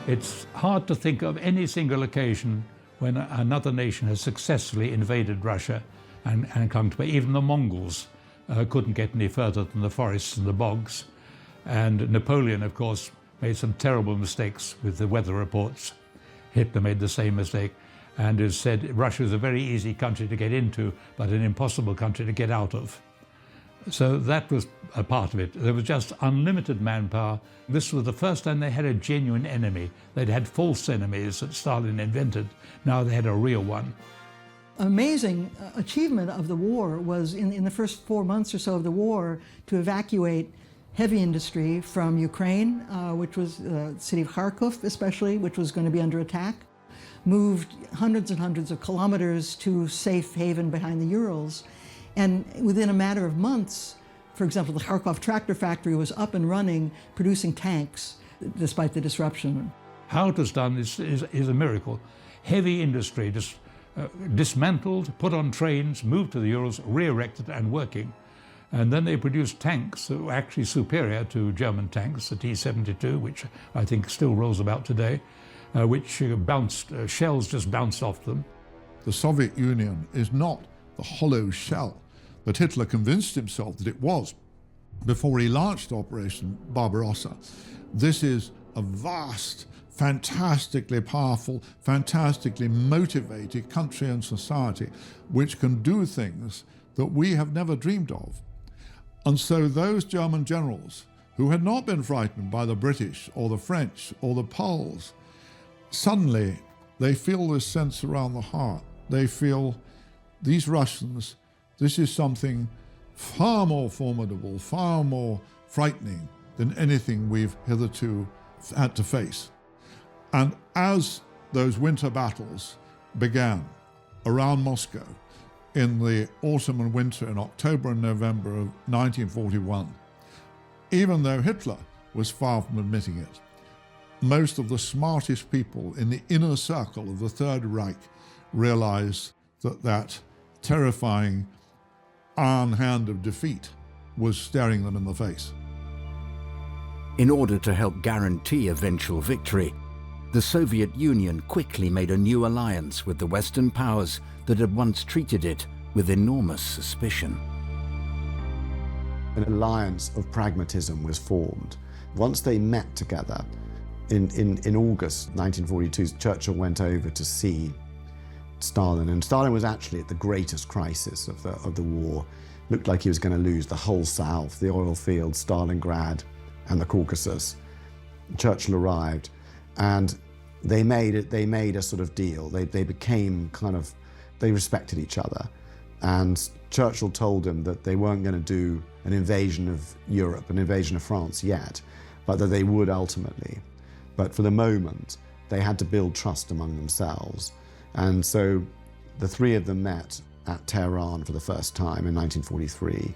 It's hard to think of any single occasion when another nation has successfully invaded Russia and come to even the Mongols couldn't get any further than the forests and the bogs. And Napoleon, of course, made some terrible mistakes with the weather reports. Hitler made the same mistake and has said Russia is a very easy country to get into, but an impossible country to get out of. So that was a part of it. There was just unlimited manpower. This was the first time they had a genuine enemy. They'd had false enemies that Stalin invented. Now they had a real one. Amazing achievement of the war was in the first 4 months or so of the war to evacuate heavy industry from Ukraine, which was the city of Kharkov especially, which was going to be under attack, moved hundreds and hundreds of kilometers to safe haven behind the Urals. And within a matter of months, for example, the Kharkov tractor factory was up and running, producing tanks, despite the disruption. How it was done is a miracle. Heavy industry just dismantled, put on trains, moved to the Urals, re-erected and working. And then they produced tanks that were actually superior to German tanks, the T-72, which I think still rolls about today, which shells just bounced off them. The Soviet Union is not the hollow shell that Hitler convinced himself that it was before he launched Operation Barbarossa. This is a vast, fantastically powerful, fantastically motivated country and society which can do things that we have never dreamed of. And so those German generals who had not been frightened by the British or the French or the Poles, suddenly they feel this sense around the heart. They feel these Russians, this is something far more formidable, far more frightening than anything we've hitherto had to face. And as those winter battles began around Moscow in the autumn and winter, in October and November of 1941, even though Hitler was far from admitting it, most of the smartest people in the inner circle of the Third Reich realized that that terrifying iron hand of defeat was staring them in the face. In order to help guarantee eventual victory, the Soviet Union quickly made a new alliance with the Western powers that had once treated it with enormous suspicion. An alliance of pragmatism was formed. Once they met together, in August 1942, Churchill went over to see Stalin, and Stalin was actually at the greatest crisis of the war. Looked like he was going to lose the whole South, the oil fields, Stalingrad, and the Caucasus. Churchill arrived, and they made a sort of deal. They became they respected each other, and Churchill told him that they weren't going to do an invasion of Europe, an invasion of France yet, but that they would ultimately. But for the moment, they had to build trust among themselves. And so the three of them met at Tehran for the first time in 1943.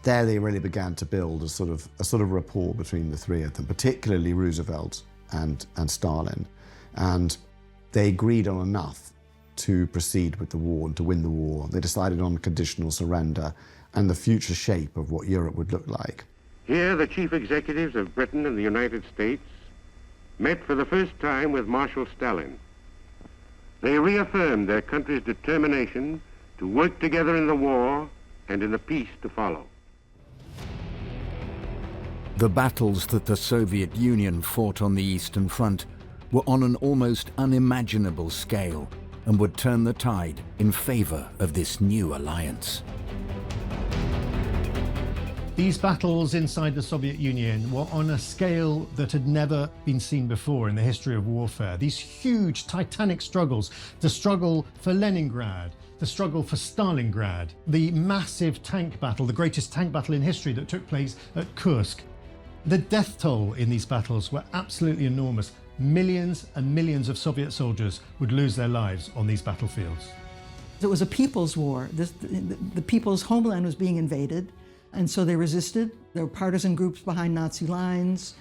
There they really began to build a sort of rapport between the three of them, particularly Roosevelt and Stalin. And they agreed on enough to proceed with the war and to win the war. They decided on conditional surrender and the future shape of what Europe would look like. Here, the chief executives of Britain and the United States met for the first time with Marshal Stalin. They reaffirmed their country's determination to work together in the war and in the peace to follow. The battles that the Soviet Union fought on the Eastern Front were on an almost unimaginable scale and would turn the tide in favor of this new alliance. These battles inside the Soviet Union were on a scale that had never been seen before in the history of warfare. These huge, titanic struggles, the struggle for Leningrad, the struggle for Stalingrad, the massive tank battle, the greatest tank battle in history that took place at Kursk. The death toll in these battles were absolutely enormous. Millions and millions of Soviet soldiers would lose their lives on these battlefields. It was a people's war. The people's homeland was being invaded, and so they resisted. There were partisan groups behind Nazi lines.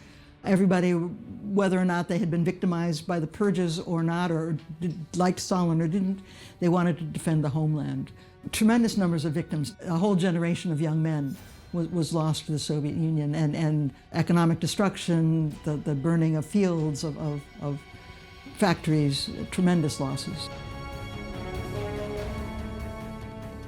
Everybody, whether or not they had been victimized by the purges or not, or liked Stalin or didn't, they wanted to defend the homeland. Tremendous numbers of victims. A whole generation of young men was lost to the Soviet Union, and economic destruction, the burning of fields, of factories, tremendous losses.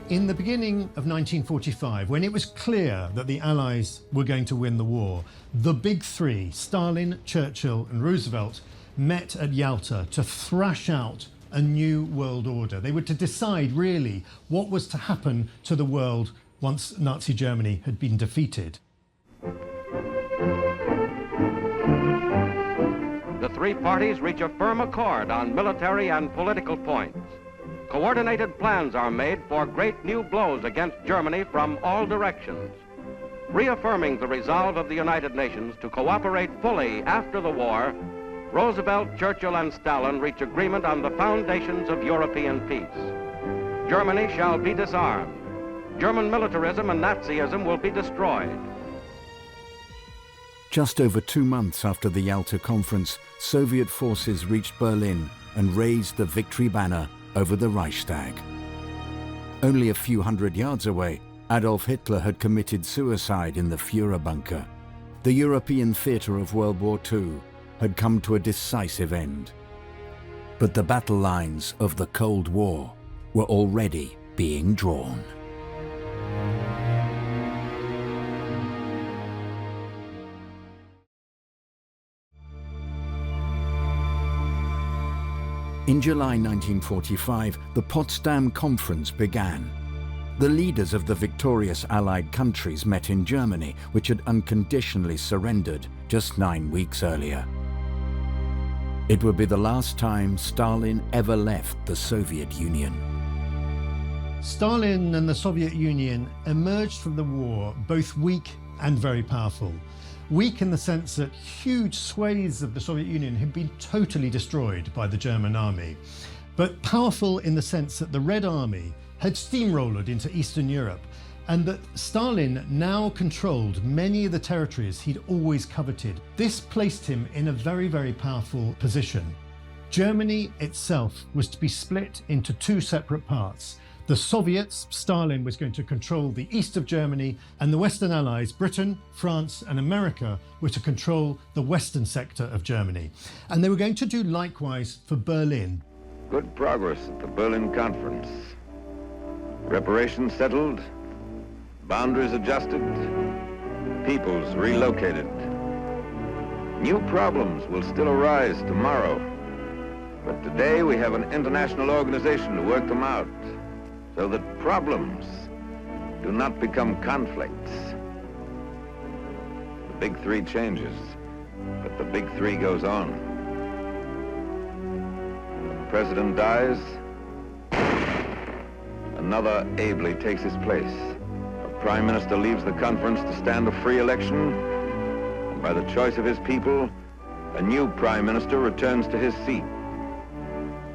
In the beginning of 1945, when it was clear that the Allies were going to win the war, the big three, Stalin, Churchill and Roosevelt, met at Yalta to thrash out a new world order. They were to decide really what was to happen to the world once Nazi Germany had been defeated. The three parties reach a firm accord on military and political points. Coordinated plans are made for great new blows against Germany from all directions. Reaffirming the resolve of the United Nations to cooperate fully after the war, Roosevelt, Churchill, and Stalin reach agreement on the foundations of European peace. Germany shall be disarmed. German militarism and Nazism will be destroyed. Just over 2 months after the Yalta Conference, Soviet forces reached Berlin and raised the victory banner over the Reichstag. Only a few hundred yards away, Adolf Hitler had committed suicide in the Führer bunker. The European theatre of World War II had come to a decisive end. But the battle lines of the Cold War were already being drawn. In July 1945, the Potsdam Conference began. The leaders of the victorious Allied countries met in Germany, which had unconditionally surrendered just 9 weeks earlier. It would be the last time Stalin ever left the Soviet Union. Stalin and the Soviet Union emerged from the war both weak and very powerful. Weak in the sense that huge swathes of the Soviet Union had been totally destroyed by the German army, but powerful in the sense that the Red Army had steamrolled into Eastern Europe, and that Stalin now controlled many of the territories he'd always coveted. This placed him in a very, very powerful position. Germany itself was to be split into two separate parts. The Soviets, Stalin was going to control the east of Germany, and the Western Allies, Britain, France and America, were to control the western sector of Germany. And they were going to do likewise for Berlin. Good progress at the Berlin Conference. Reparations settled, boundaries adjusted, peoples relocated. New problems will still arise tomorrow, but today we have an international organization to work them out, so that problems do not become conflicts. The Big Three changes, but the Big Three goes on. When the president dies, another ably takes his place. A prime minister leaves the conference to stand a free election, and by the choice of his people, a new prime minister returns to his seat.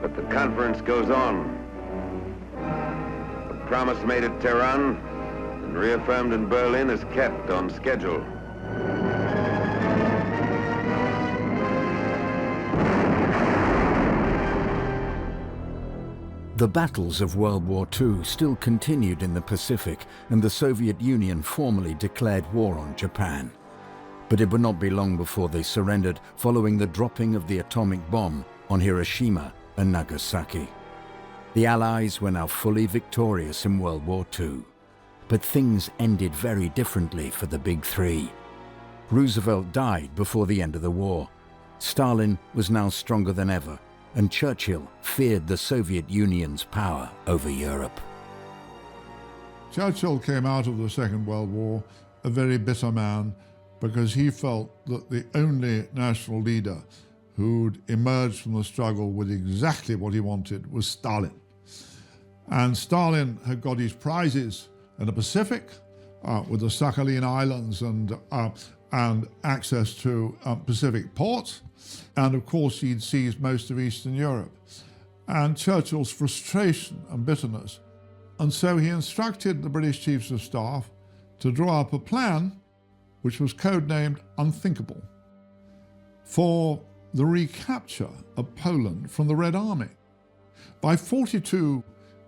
But the conference goes on. promise made at Tehran and reaffirmed in Berlin is kept on schedule. The battles of World War II still continued in the Pacific, and the Soviet Union formally declared war on Japan. But it would not be long before they surrendered following the dropping of the atomic bomb on Hiroshima and Nagasaki. The Allies were now fully victorious in World War II. But things ended very differently for the Big Three. Roosevelt died before the end of the war. Stalin was now stronger than ever, and Churchill feared the Soviet Union's power over Europe. Churchill came out of the Second World War a very bitter man, because he felt that the only national leader who'd emerged from the struggle with exactly what he wanted was Stalin. And Stalin had got his prizes in the Pacific with the Sakhalin Islands and access to Pacific ports. And of course, he'd seized most of Eastern Europe. And Churchill's frustration and bitterness. And so he instructed the British Chiefs of Staff to draw up a plan which was codenamed Unthinkable, for the recapture of Poland from the Red Army by 42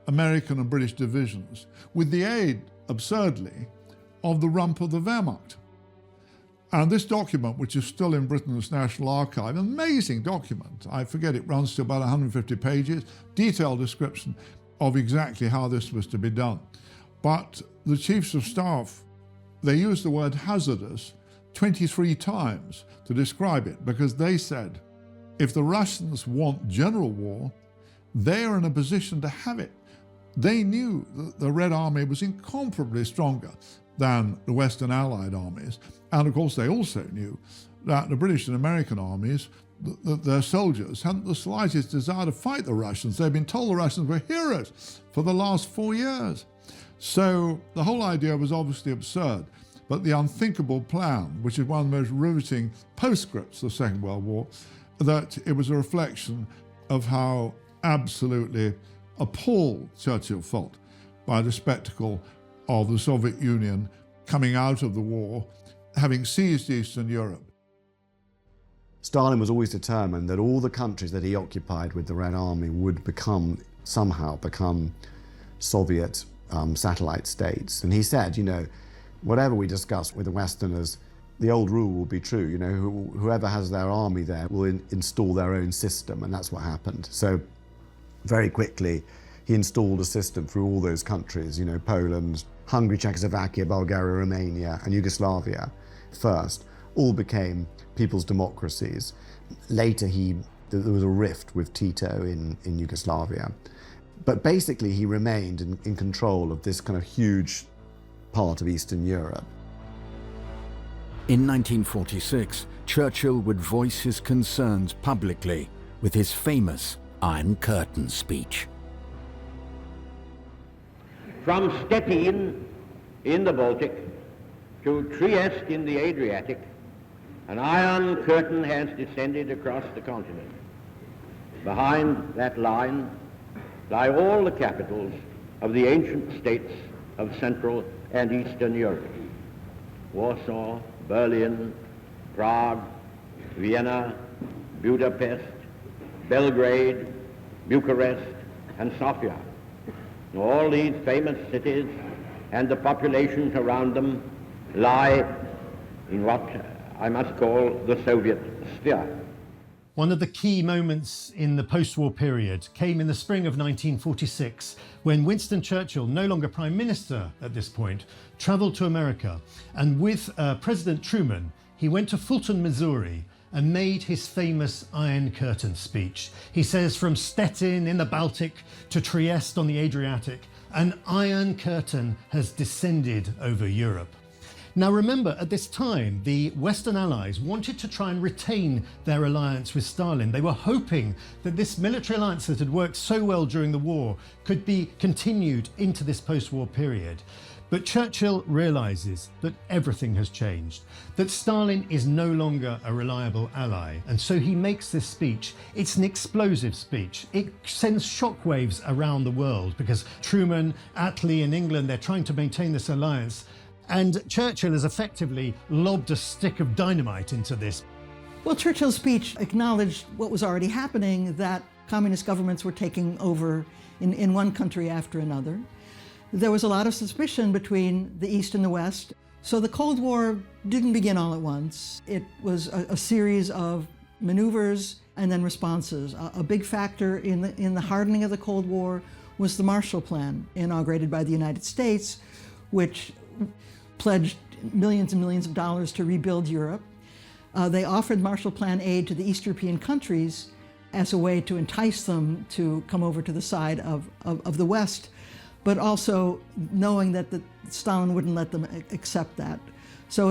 American and British divisions, with the aid, absurdly, of the rump of the Wehrmacht. And this document, which is still in Britain's National Archive, an amazing document, I forget, it runs to about 150 pages, detailed description of exactly how this was to be done. But the Chiefs of Staff, they used the word hazardous 23 times to describe it, because they said, if the Russians want general war, they are in a position to have it. They knew that the Red Army was incomparably stronger than the Western Allied armies. And of course, they also knew that the British and American armies, that their soldiers hadn't the slightest desire to fight the Russians. They'd been told the Russians were heroes for the last 4 years. So the whole idea was obviously absurd, but the unthinkable plan, which is one of the most riveting postscripts of the Second World War, that it was a reflection of how absolutely appalled Churchill felt by the spectacle of the Soviet Union coming out of the war, having seized Eastern Europe. Stalin was always determined that all the countries that he occupied with the Red Army would somehow become Soviet satellite states. And he said, whatever we discuss with the Westerners, the old rule will be true. Whoever has their army there will install their own system, and that's what happened. So very quickly, he installed a system through all those countries, Poland, Hungary, Czechoslovakia, Bulgaria, Romania, and Yugoslavia first, all became people's democracies. Later, there was a rift with Tito in Yugoslavia. But basically, he remained in control of this kind of huge part of Eastern Europe. In 1946, Churchill would voice his concerns publicly with his famous Iron Curtain speech. From Stettin in the Baltic to Trieste in the Adriatic, an iron curtain has descended across the continent. Behind that line lie all the capitals of the ancient states of Central and Eastern Europe: Warsaw, Berlin, Prague, Vienna, Budapest, Belgrade, Bucharest, and Sofia. All these famous cities and the populations around them lie in what I must call the Soviet sphere. One of the key moments in the post-war period came in the spring of 1946, when Winston Churchill, no longer Prime Minister at this point, travelled to America, and with President Truman, he went to Fulton, Missouri, and made his famous Iron Curtain speech. He says, from Stettin in the Baltic to Trieste on the Adriatic, an Iron Curtain has descended over Europe. Now remember, at this time, the Western Allies wanted to try and retain their alliance with Stalin. They were hoping that this military alliance that had worked so well during the war could be continued into this post-war period. But Churchill realizes that everything has changed, that Stalin is no longer a reliable ally, and so he makes this speech. It's an explosive speech. It sends shockwaves around the world because Truman, Attlee in England, they're trying to maintain this alliance, and Churchill has effectively lobbed a stick of dynamite into this. Well, Churchill's speech acknowledged what was already happening, that communist governments were taking over in one country after another. There was a lot of suspicion between the East and the West. So the Cold War didn't begin all at once. It was a series of maneuvers and then responses. A big factor in the hardening of the Cold War was the Marshall Plan, inaugurated by the United States, which pledged millions and millions of dollars to rebuild Europe. They offered Marshall Plan aid to the East European countries as a way to entice them to come over to the side of the West, but also knowing that Stalin wouldn't let them accept that. So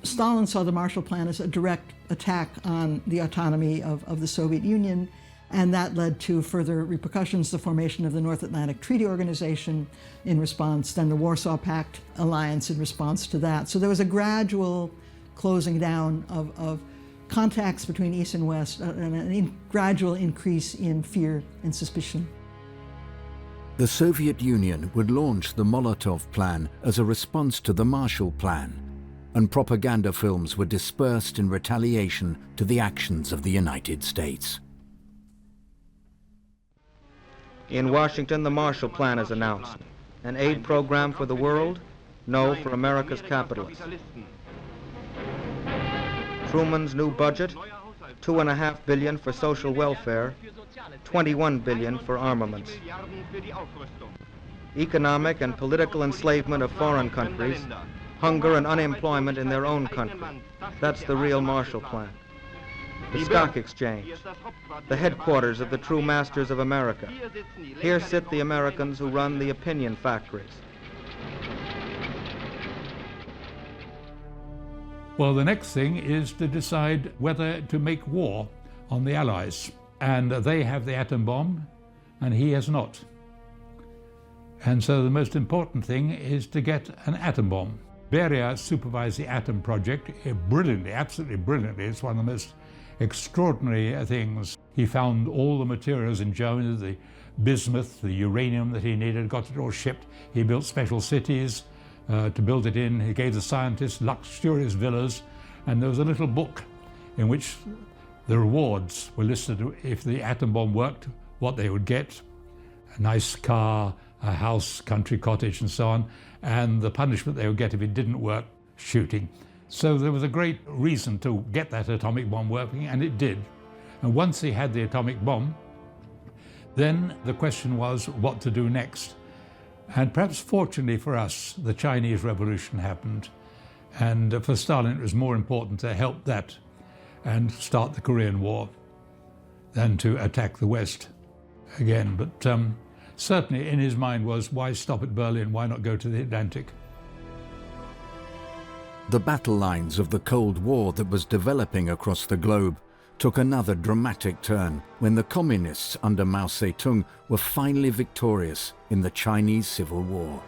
Stalin saw the Marshall Plan as a direct attack on the autonomy of the Soviet Union, and that led to further repercussions, the formation of the North Atlantic Treaty Organization in response, then the Warsaw Pact alliance in response to that. So there was a gradual closing down of contacts between East and West, and a gradual increase in fear and suspicion. The Soviet Union would launch the Molotov Plan as a response to the Marshall Plan, and propaganda films were dispersed in retaliation to the actions of the United States. In Washington, the Marshall Plan is announced. An aid program for the world? No, for America's capitalists. Truman's new budget? $2.5 billion for social welfare, $21 billion for armaments. Economic and political enslavement of foreign countries, hunger and unemployment in their own country. That's the real Marshall Plan. The stock exchange, the headquarters of the true masters of America. Here sit the Americans who run the opinion factories. Well, the next thing is to decide whether to make war on the Allies. And they have the atom bomb, and he has not. And so the most important thing is to get an atom bomb. Beria supervised the atom project brilliantly, absolutely brilliantly. It's one of the most extraordinary things. He found all the materials in Germany, the bismuth, the uranium that he needed, got it all shipped. He built special cities to build it in. He gave the scientists luxurious villas, and there was a little book in which the rewards were listed. If the atom bomb worked, what they would get: a nice car, a house, country cottage, and so on, and the punishment they would get if it didn't work: shooting. So there was a great reason to get that atomic bomb working, and it did. And once he had the atomic bomb, then the question was what to do next. And perhaps fortunately for us, the Chinese Revolution happened, and for Stalin it was more important to help that and start the Korean War than to attack the West again. But certainly in his mind was, why stop at Berlin? Why not go to the Atlantic? The battle lines of the Cold War that was developing across the globe took another dramatic turn when the communists under Mao Zedong were finally victorious in the Chinese Civil War.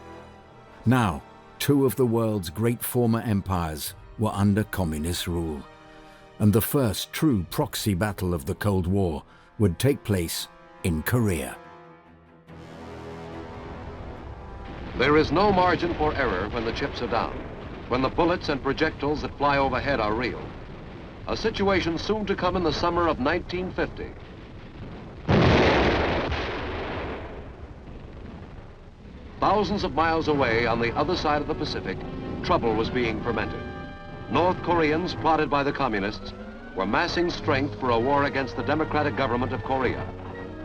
Now, two of the world's great former empires were under communist rule, and the first true proxy battle of the Cold War would take place in Korea. There is no margin for error when the chips are down, when the bullets and projectiles that fly overhead are real. A situation soon to come in the summer of 1950. Thousands of miles away on the other side of the Pacific, trouble was being fermented. North Koreans, prodded by the communists, were massing strength for a war against the democratic government of Korea,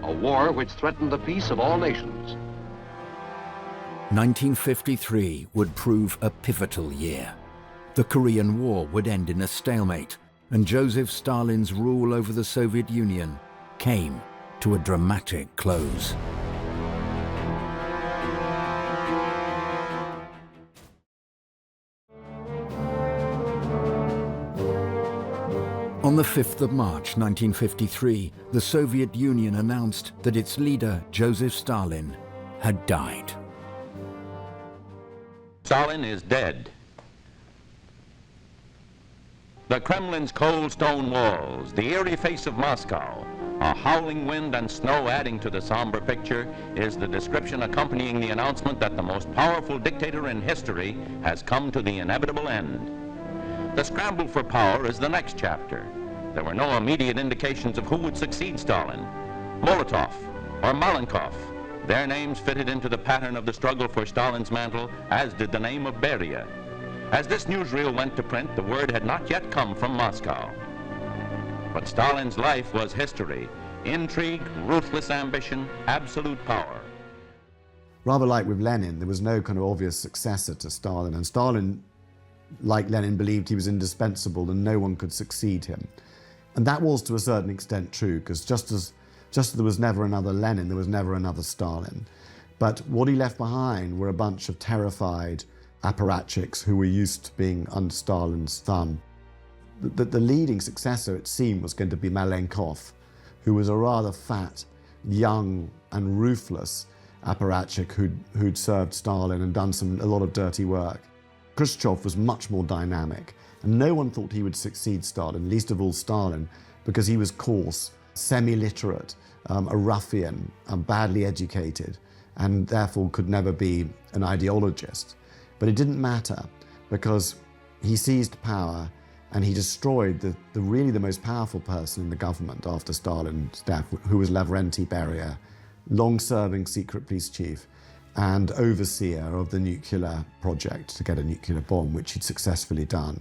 a war which threatened the peace of all nations. 1953 would prove a pivotal year. The Korean War would end in a stalemate, and Joseph Stalin's rule over the Soviet Union came to a dramatic close. On the 5th of March 1953, the Soviet Union announced that its leader, Joseph Stalin, had died. Stalin is dead. The Kremlin's cold stone walls, the eerie face of Moscow, a howling wind and snow adding to the somber picture is the description accompanying the announcement that the most powerful dictator in history has come to the inevitable end. The scramble for power is the next chapter. There were no immediate indications of who would succeed Stalin. Molotov or Malenkov, their names fitted into the pattern of the struggle for Stalin's mantle, as did the name of Beria. As this newsreel went to print, the word had not yet come from Moscow. But Stalin's life was history: intrigue, ruthless ambition, absolute power. Rather like with Lenin, there was no kind of obvious successor to Stalin, and Stalin, like Lenin, believed he was indispensable and no one could succeed him. And that was to a certain extent true, because just as there was never another Lenin, there was never another Stalin. But what he left behind were a bunch of terrified apparatchiks who were used to being under Stalin's thumb. The leading successor, it seemed, was going to be Malenkov, who was a rather fat, young and ruthless apparatchik who'd served Stalin and done a lot of dirty work. Khrushchev was much more dynamic, and no one thought he would succeed Stalin, least of all Stalin, because he was coarse, semi-literate, a ruffian, badly educated, and therefore could never be an ideologist. But it didn't matter, because he seized power and he destroyed really the most powerful person in the government after Stalin's death, who was Lavrenti Beria, long-serving secret police chief and overseer of the nuclear project to get a nuclear bomb, which he'd successfully done.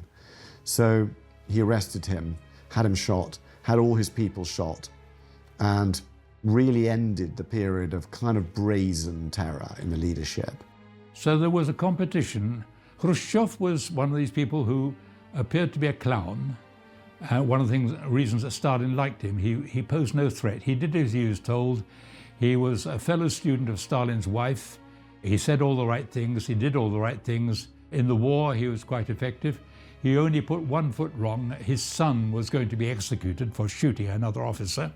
So he arrested him, had him shot, had all his people shot, and really ended the period of kind of brazen terror in the leadership. So there was a competition. Khrushchev was one of these people who appeared to be a clown. One of the reasons that Stalin liked him, he posed no threat. He did as he was told. He was a fellow student of Stalin's wife. He said all the right things. He did all the right things. In the war, he was quite effective. He only put one foot wrong. His son was going to be executed for shooting another officer,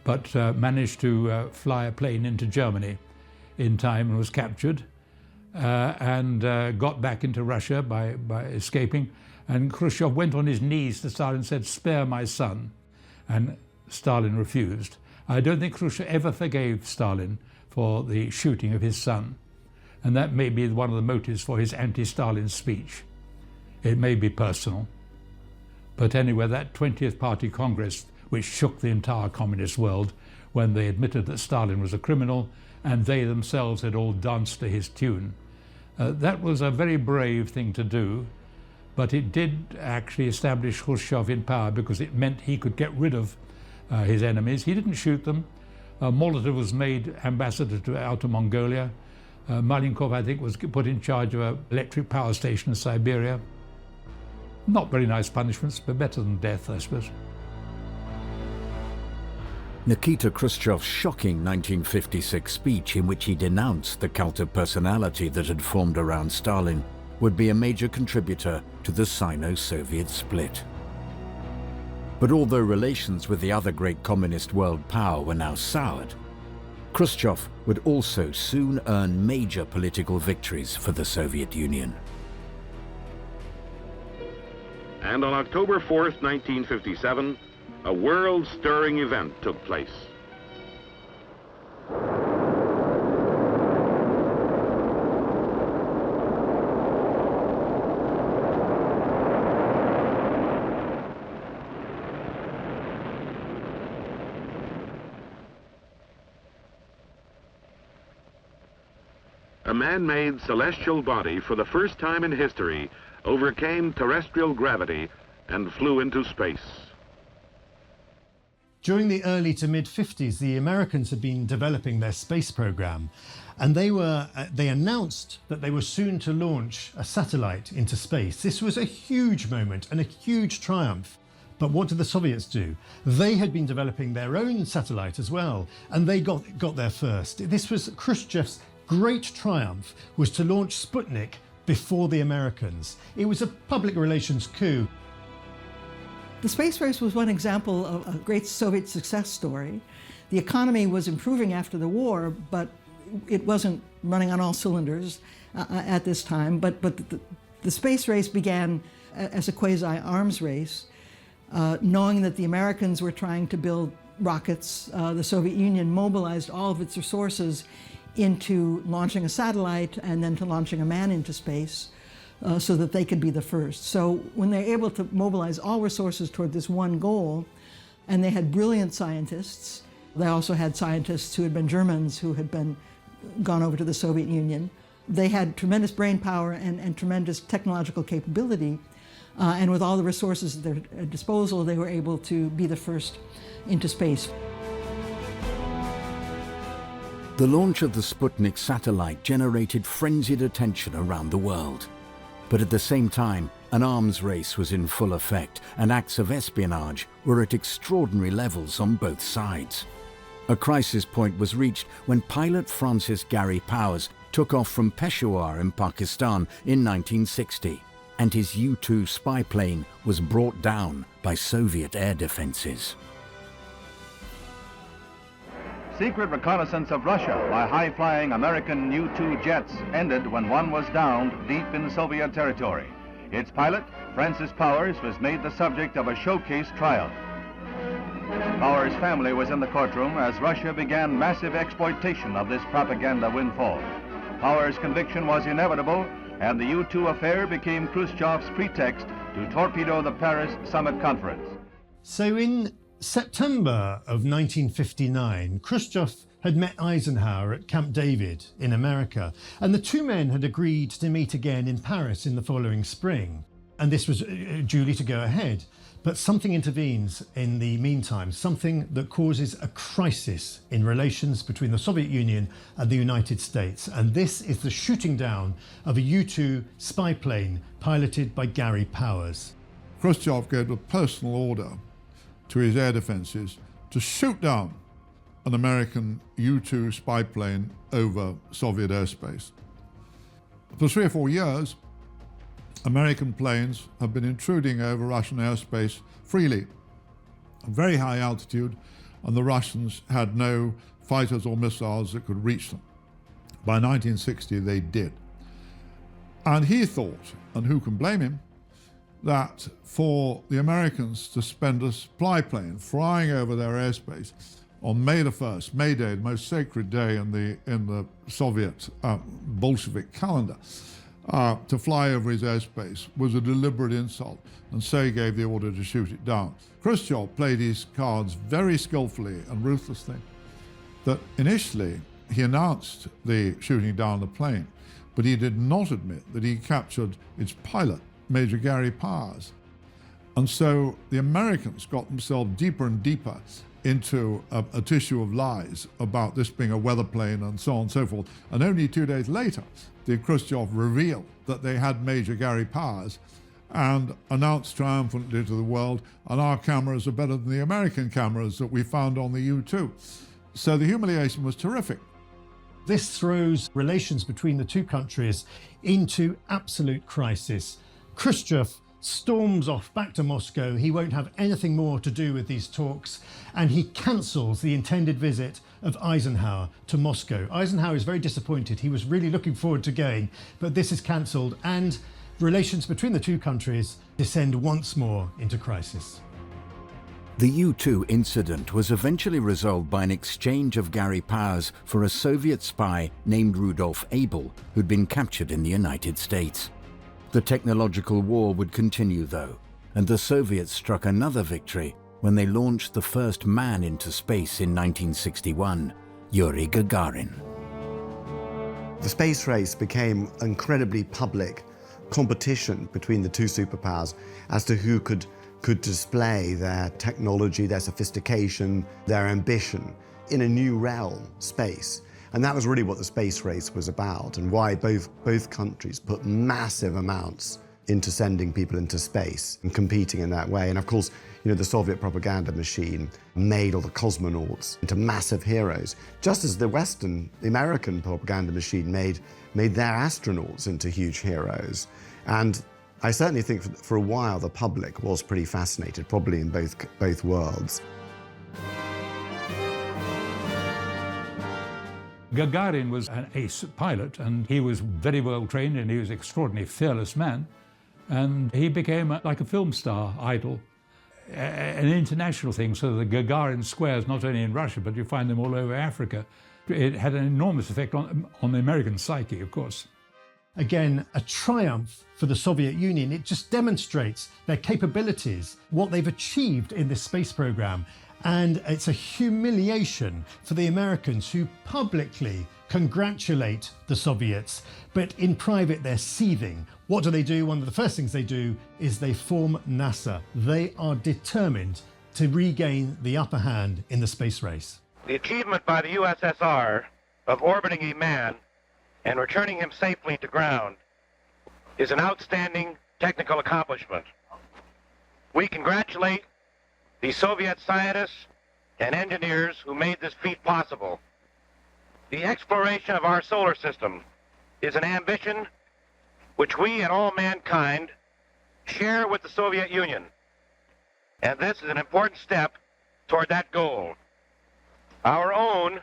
but managed to fly a plane into Germany in time and was captured and got back into Russia by escaping. And Khrushchev went on his knees to Stalin and said, "Spare my son." And Stalin refused. I don't think Khrushchev ever forgave Stalin for the shooting of his son. And that may be one of the motives for his anti-Stalin speech. It may be personal. But anyway, that 20th Party Congress, which shook the entire communist world when they admitted that Stalin was a criminal and they themselves had all danced to his tune. That was a very brave thing to do, but it did actually establish Khrushchev in power because it meant he could get rid of his enemies. He didn't shoot them. Molotov was made ambassador to Outer Mongolia. Malenkov, I think, was put in charge of an electric power station in Siberia. Not very nice punishments, but better than death, I suppose. Nikita Khrushchev's shocking 1956 speech, in which he denounced the cult of personality that had formed around Stalin, would be a major contributor to the Sino-Soviet split. But although relations with the other great communist world power were now soured, Khrushchev would also soon earn major political victories for the Soviet Union. And on October 4th, 1957, a world-stirring event took place. A man-made celestial body for the first time in history overcame terrestrial gravity and flew into space. During the early to mid-50s, the Americans had been developing their space program, and they announced that they were soon to launch a satellite into space. This was a huge moment and a huge triumph. But what did the Soviets do? They had been developing their own satellite as well, and they got there first. This was Khrushchev's great triumph, was to launch Sputnik before the Americans. It was a public relations coup. The space race was one example of a great Soviet success story. The economy was improving after the war, but it wasn't running on all cylinders at this time, but the space race began as a quasi-arms race, knowing that the Americans were trying to build rockets. The Soviet Union mobilized all of its resources into launching a satellite and then to launching a man into space so that they could be the first. So when they're able to mobilize all resources toward this one goal, and they had brilliant scientists, they also had scientists who had been Germans who had gone over to the Soviet Union. They had tremendous brain power and tremendous technological capability, and with all the resources at their disposal, they were able to be the first into space. The launch of the Sputnik satellite generated frenzied attention around the world. But at the same time, an arms race was in full effect, and acts of espionage were at extraordinary levels on both sides. A crisis point was reached when pilot Francis Gary Powers took off from Peshawar in Pakistan in 1960, and his U-2 spy plane was brought down by Soviet air defenses. Secret reconnaissance of Russia by high-flying American U-2 jets ended when one was downed deep in Soviet territory. Its pilot, Francis Powers, was made the subject of a showcase trial. Powers' family was in the courtroom as Russia began massive exploitation of this propaganda windfall. Powers' conviction was inevitable, and the U-2 affair became Khrushchev's pretext to torpedo the Paris Summit Conference. So in September of 1959, Khrushchev had met Eisenhower at Camp David in America, and the two men had agreed to meet again in Paris in the following spring. And this was duly to go ahead. But something intervenes in the meantime, something that causes a crisis in relations between the Soviet Union and the United States. And this is the shooting down of a U-2 spy plane piloted by Gary Powers. Khrushchev gave a personal order to his air defenses to shoot down an American U-2 spy plane over Soviet airspace. For 3 or 4 years, American planes have been intruding over Russian airspace freely, at very high altitude, and the Russians had no fighters or missiles that could reach them. By 1960, they did. And he thought, and who can blame him, that for the Americans to spend a spy plane flying over their airspace on May the 1st, May Day, the most sacred day in the Soviet Bolshevik calendar, to fly over his airspace was a deliberate insult, and so he gave the order to shoot it down. Khrushchev played his cards very skillfully and ruthlessly. That initially he announced the shooting down the plane, but he did not admit that he captured its pilot, Major Gary Powers. And so the Americans got themselves deeper and deeper into a tissue of lies about this being a weather plane and so on and so forth. And only 2 days later did Khrushchev reveal that they had Major Gary Powers and announced triumphantly to the world, and our cameras are better than the American cameras that we found on the U-2. So the humiliation was terrific. This throws relations between the two countries into absolute crisis. Khrushchev storms off back to Moscow. He won't have anything more to do with these talks, and he cancels the intended visit of Eisenhower to Moscow. Eisenhower is very disappointed. He was really looking forward to going, but this is cancelled, and relations between the two countries descend once more into crisis. The U-2 incident was eventually resolved by an exchange of Gary Powers for a Soviet spy named Rudolf Abel, who'd been captured in the United States. The technological war would continue, though, and the Soviets struck another victory when they launched the first man into space in 1961, Yuri Gagarin. The space race became an incredibly public competition between the two superpowers as to who could display their technology, their sophistication, their ambition in a new realm, space. And that was really what the space race was about, and why both countries put massive amounts into sending people into space and competing in that way. And of course, you know, the Soviet propaganda machine made all the cosmonauts into massive heroes, just as the American propaganda machine made their astronauts into huge heroes. And I certainly think for a while the public was pretty fascinated, probably in both worlds. Gagarin was an ace pilot, and he was very well trained, and he was an extraordinarily fearless man. And he became like a film star idol, an international thing, so the Gagarin squares, not only in Russia, but you find them all over Africa. It had an enormous effect on the American psyche, of course. Again, a triumph for the Soviet Union. It just demonstrates their capabilities, what they've achieved in this space program. And it's a humiliation for the Americans, who publicly congratulate the Soviets, but in private they're seething. What do? One of the first things they do is they form NASA. They are determined to regain the upper hand in the space race. The achievement by the USSR of orbiting a man and returning him safely to ground is an outstanding technical accomplishment. We congratulate the Soviet scientists and engineers who made this feat possible. The exploration of our solar system is an ambition which we and all mankind share with the Soviet Union. And this is an important step toward that goal. Our own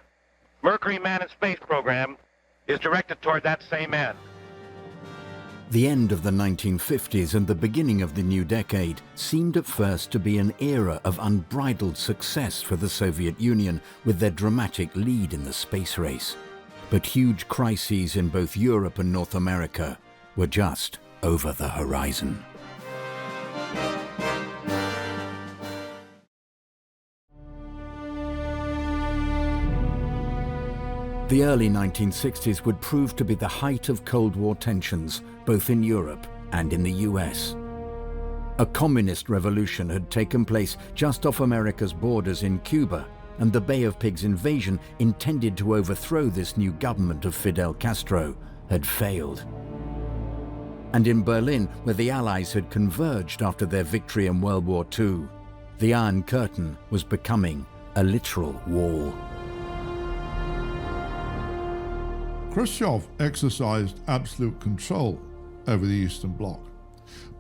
Mercury Man in Space program is directed toward that same end. The end of the 1950s and the beginning of the new decade seemed at first to be an era of unbridled success for the Soviet Union, with their dramatic lead in the space race. But huge crises in both Europe and North America were just over the horizon. The early 1960s would prove to be the height of Cold War tensions, both in Europe and in the US. A communist revolution had taken place just off America's borders in Cuba, and the Bay of Pigs invasion, intended to overthrow this new government of Fidel Castro, had failed. And in Berlin, where the Allies had converged after their victory in World War II, the Iron Curtain was becoming a literal wall. Khrushchev exercised absolute control over the Eastern Bloc,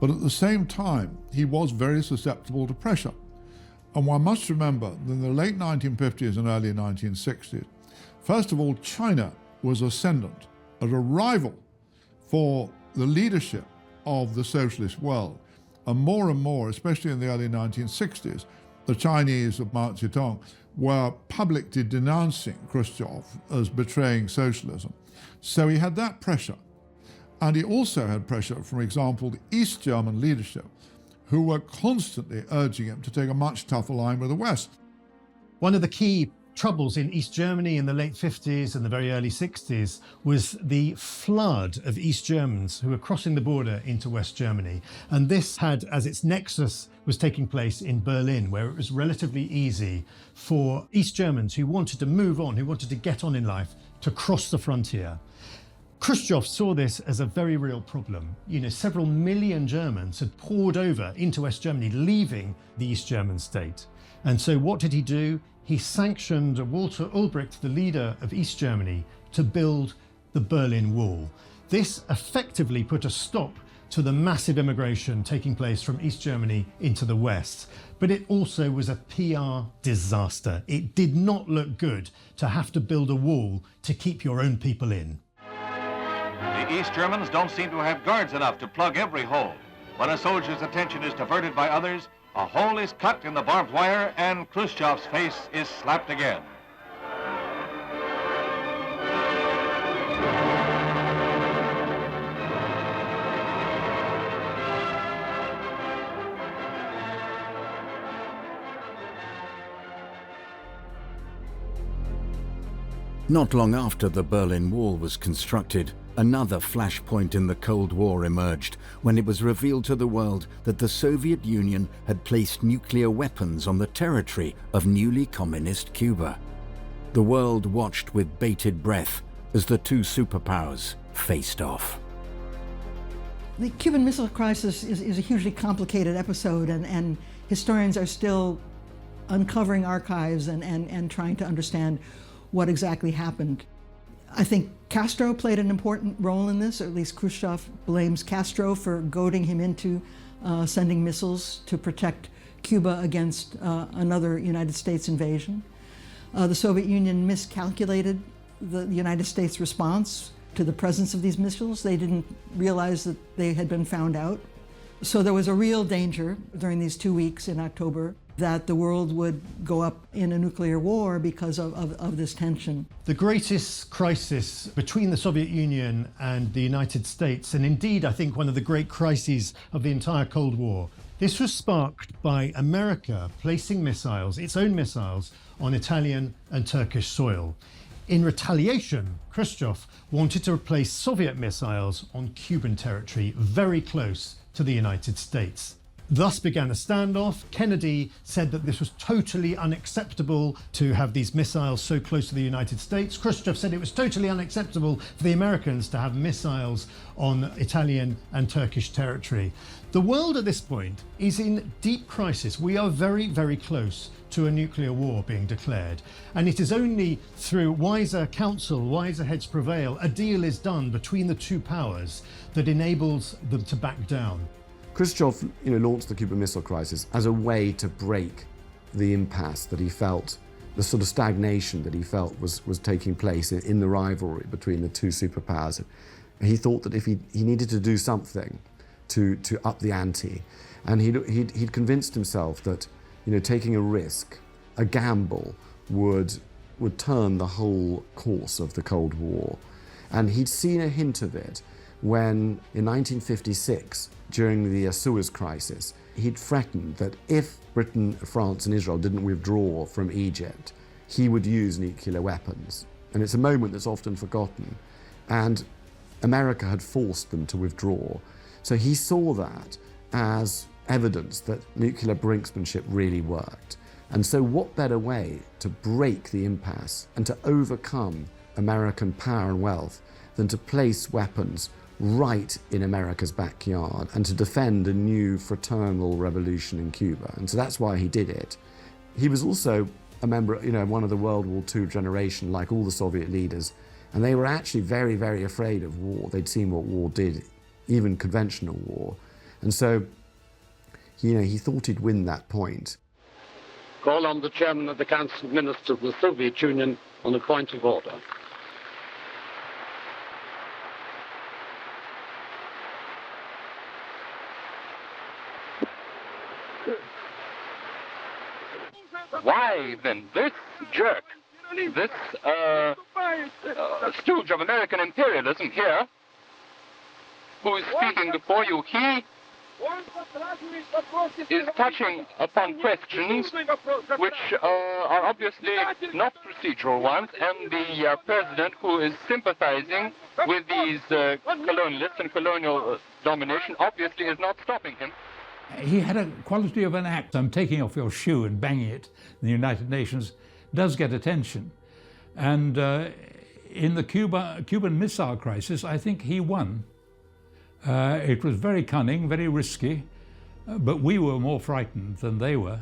but at the same time, he was very susceptible to pressure. And one must remember that in the late 1950s and early 1960s, first of all, China was ascendant, as a rival for the leadership of the socialist world. And more, especially in the early 1960s, the Chinese of Mao Zedong were publicly denouncing Khrushchev as betraying socialism. So he had that pressure. And he also had pressure, for example, the East German leadership, who were constantly urging him to take a much tougher line with the West. One of the key troubles in East Germany in the late 50s and the very early 60s was the flood of East Germans who were crossing the border into West Germany. And this had, as its nexus, was taking place in Berlin, where it was relatively easy for East Germans who wanted to move on, who wanted to get on in life, to cross the frontier. Khrushchev saw this as a very real problem. Several million Germans had poured over into West Germany, leaving the East German state. And so what did he do? He sanctioned Walter Ulbricht, the leader of East Germany, to build the Berlin Wall. This effectively put a stop to the massive immigration taking place from East Germany into the West. But it also was a PR disaster. It did not look good to have to build a wall to keep your own people in. The East Germans don't seem to have guards enough to plug every hole. When a soldier's attention is diverted by others, a hole is cut in the barbed wire and Khrushchev's face is slapped again. Not long after the Berlin Wall was constructed, another flashpoint in the Cold War emerged when it was revealed to the world that the Soviet Union had placed nuclear weapons on the territory of newly communist Cuba. The world watched with bated breath as the two superpowers faced off. The Cuban Missile Crisis is a hugely complicated episode, and historians are still uncovering archives and trying to understand what exactly happened. I think Castro played an important role in this, or at least Khrushchev blames Castro for goading him into sending missiles to protect Cuba against another United States invasion. The Soviet Union miscalculated the United States response to the presence of these missiles. They didn't realize that they had been found out. So there was a real danger during these 2 weeks in October that the world would go up in a nuclear war because of this tension. The greatest crisis between the Soviet Union and the United States, and indeed I think one of the great crises of the entire Cold War, this was sparked by America placing missiles, its own missiles, on Italian and Turkish soil. In retaliation, Khrushchev wanted to replace Soviet missiles on Cuban territory very close to the United States. Thus began a standoff. Kennedy said that this was totally unacceptable to have these missiles so close to the United States. Khrushchev said it was totally unacceptable for the Americans to have missiles on Italian and Turkish territory. The world at this point is in deep crisis. We are very, very close to a nuclear war being declared. And it is only through wiser counsel, wiser heads prevail, a deal is done between the two powers that enables them to back down. Khrushchev, launched the Cuban Missile Crisis as a way to break the impasse that he felt, the sort of stagnation that he felt was taking place in the rivalry between the two superpowers. He thought that if he needed to do something to up the ante, and he'd convinced himself that taking a risk, a gamble, would turn the whole course of the Cold War. And he'd seen a hint of it when, in 1956, during the Suez Crisis, he'd threatened that if Britain, France and Israel didn't withdraw from Egypt, he would use nuclear weapons. And it's a moment that's often forgotten. And America had forced them to withdraw. So he saw that as evidence that nuclear brinksmanship really worked. And so what better way to break the impasse and to overcome American power and wealth than to place weapons right in America's backyard and to defend a new fraternal revolution in Cuba. And so that's why he did it. He was also a member, one of the World War II generation, like all the Soviet leaders, and they were actually very, very afraid of war. They'd seen what war did, even conventional war. And so, he thought he'd win that point. Call on the chairman of the Council of Ministers of the Soviet Union on a point of order. Why, then, this jerk, this stooge of American imperialism here, who is speaking before you, he is touching upon questions which are obviously not procedural ones, and the president, who is sympathizing with these colonialists and colonial domination, obviously is not stopping him. He had a quality of an act. I'm taking off your shoe and banging it in the United Nations does get attention. And in the Cuban Missile Crisis, I think he won. It was very cunning, very risky, but we were more frightened than they were.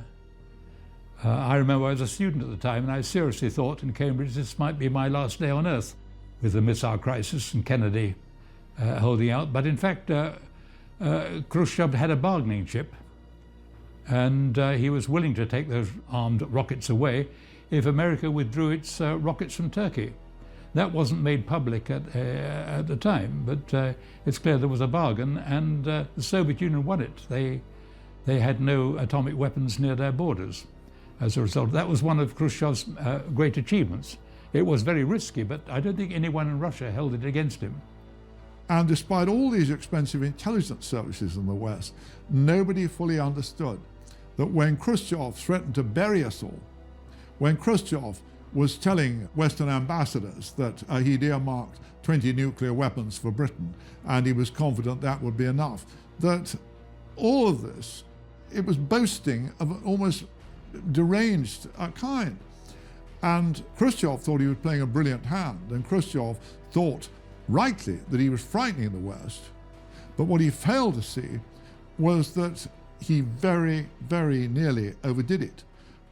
I remember I was a student at the time, and I seriously thought in Cambridge this might be my last day on Earth with the missile crisis and Kennedy holding out. But in fact, Khrushchev had a bargaining chip, and he was willing to take those armed rockets away if America withdrew its rockets from Turkey. That wasn't made public at the time, but it's clear there was a bargain, and the Soviet Union won it. They had no atomic weapons near their borders as a result. That was one of Khrushchev's great achievements. It was very risky, but I don't think anyone in Russia held it against him. And despite all these expensive intelligence services in the West, nobody fully understood that when Khrushchev threatened to bury us all, when Khrushchev was telling Western ambassadors that he'd earmarked 20 nuclear weapons for Britain, and he was confident that would be enough, that all of this, it was boasting of an almost deranged kind. And Khrushchev thought he was playing a brilliant hand, and Khrushchev thought rightly that he was frightening the West. But what he failed to see was that he very, very nearly overdid it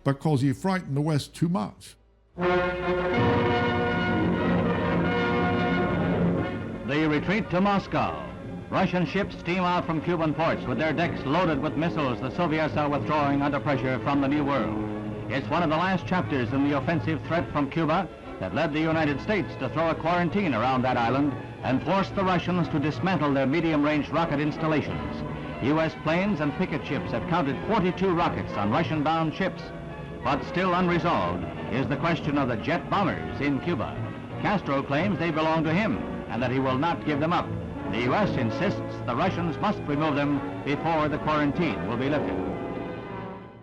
because he frightened the West too much. The retreat to Moscow. Russian ships steam out from Cuban ports with their decks loaded with missiles the Soviets are withdrawing under pressure from the New World. It's one of the last chapters in the offensive threat from Cuba that led the United States to throw a quarantine around that island and forced the Russians to dismantle their medium-range rocket installations. U.S. planes and picket ships have counted 42 rockets on Russian-bound ships. But still unresolved is the question of the jet bombers in Cuba. Castro claims they belong to him and that he will not give them up. The U.S. insists the Russians must remove them before the quarantine will be lifted.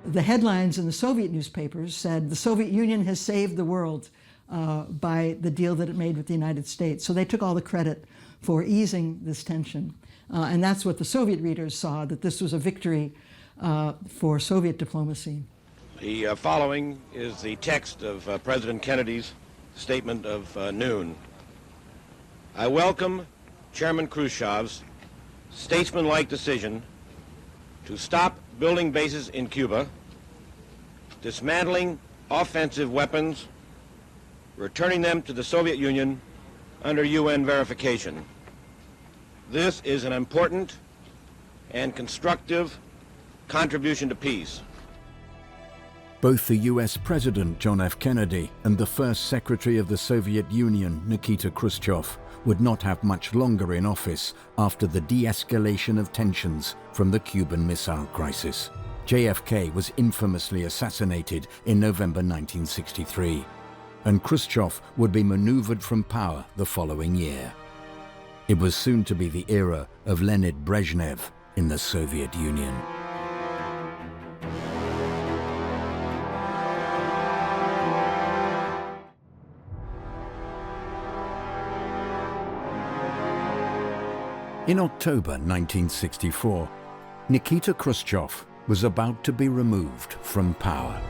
The headlines in the Soviet newspapers said the Soviet Union has saved the world by the deal that it made with the United States. So they took all the credit for easing this tension. And that's what the Soviet readers saw, that this was a victory for Soviet diplomacy. The following is the text of President Kennedy's statement of noon. I welcome Chairman Khrushchev's statesmanlike decision to stop building bases in Cuba, dismantling offensive weapons, returning them to the Soviet Union under UN verification. This is an important and constructive contribution to peace. Both the US President John F. Kennedy and the first Secretary of the Soviet Union, Nikita Khrushchev, would not have much longer in office after the de-escalation of tensions from the Cuban Missile Crisis. JFK was infamously assassinated in November 1963, and Khrushchev would be maneuvered from power the following year. It was soon to be the era of Leonid Brezhnev in the Soviet Union. In October 1964, Nikita Khrushchev was about to be removed from power.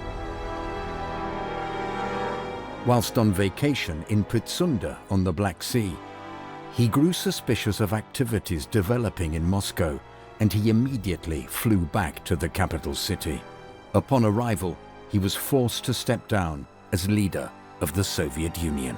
Whilst on vacation in Pitsunda on the Black Sea, he grew suspicious of activities developing in Moscow, and he immediately flew back to the capital city. Upon arrival, he was forced to step down as leader of the Soviet Union.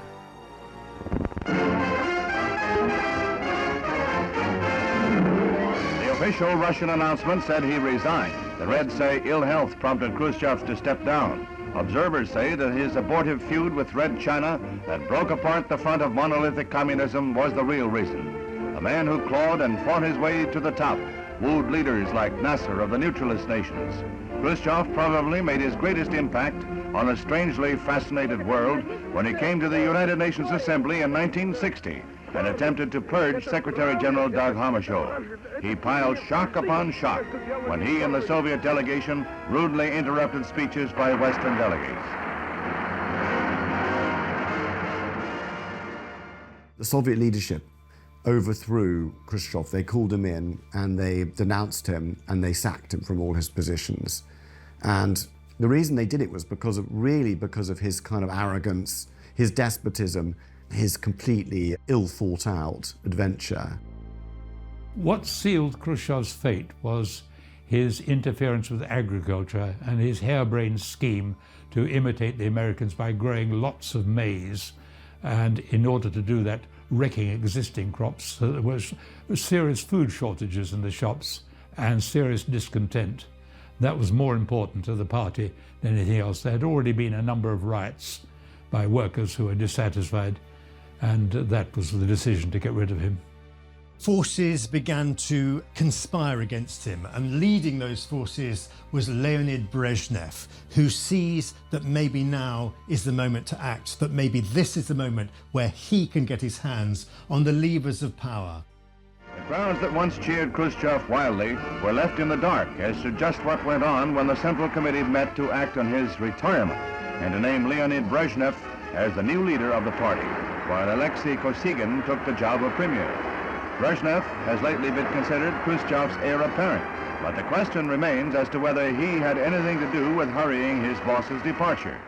The official Russian announcement said he resigned. The Reds say ill health prompted Khrushchev to step down. Observers say that his abortive feud with Red China that broke apart the front of monolithic communism was the real reason. A man who clawed and fought his way to the top, wooed leaders like Nasser of the neutralist nations. Khrushchev probably made his greatest impact on a strangely fascinated world when he came to the United Nations Assembly in 1960 and attempted to purge Secretary General Dag Hammarskjöld. He piled shock upon shock when he and the Soviet delegation rudely interrupted speeches by Western delegates. The Soviet leadership overthrew Khrushchev. They called him in and they denounced him and they sacked him from all his positions. And the reason they did it was because of his kind of arrogance, his despotism, his completely ill-thought-out adventure. What sealed Khrushchev's fate was his interference with agriculture and his harebrained scheme to imitate the Americans by growing lots of maize, and in order to do that, wrecking existing crops. So there was serious food shortages in the shops and serious discontent. That was more important to the party than anything else. There had already been a number of riots by workers who were dissatisfied, and that was the decision to get rid of him. Forces began to conspire against him, and leading those forces was Leonid Brezhnev, who sees that maybe now is the moment to act, that maybe this is the moment where he can get his hands on the levers of power. The crowds that once cheered Khrushchev wildly were left in the dark as to just what went on when the Central Committee met to act on his retirement and to name Leonid Brezhnev as the new leader of the party, while Alexei Kosygin took the job of premier. Brezhnev has lately been considered Khrushchev's heir apparent, but the question remains as to whether he had anything to do with hurrying his boss's departure.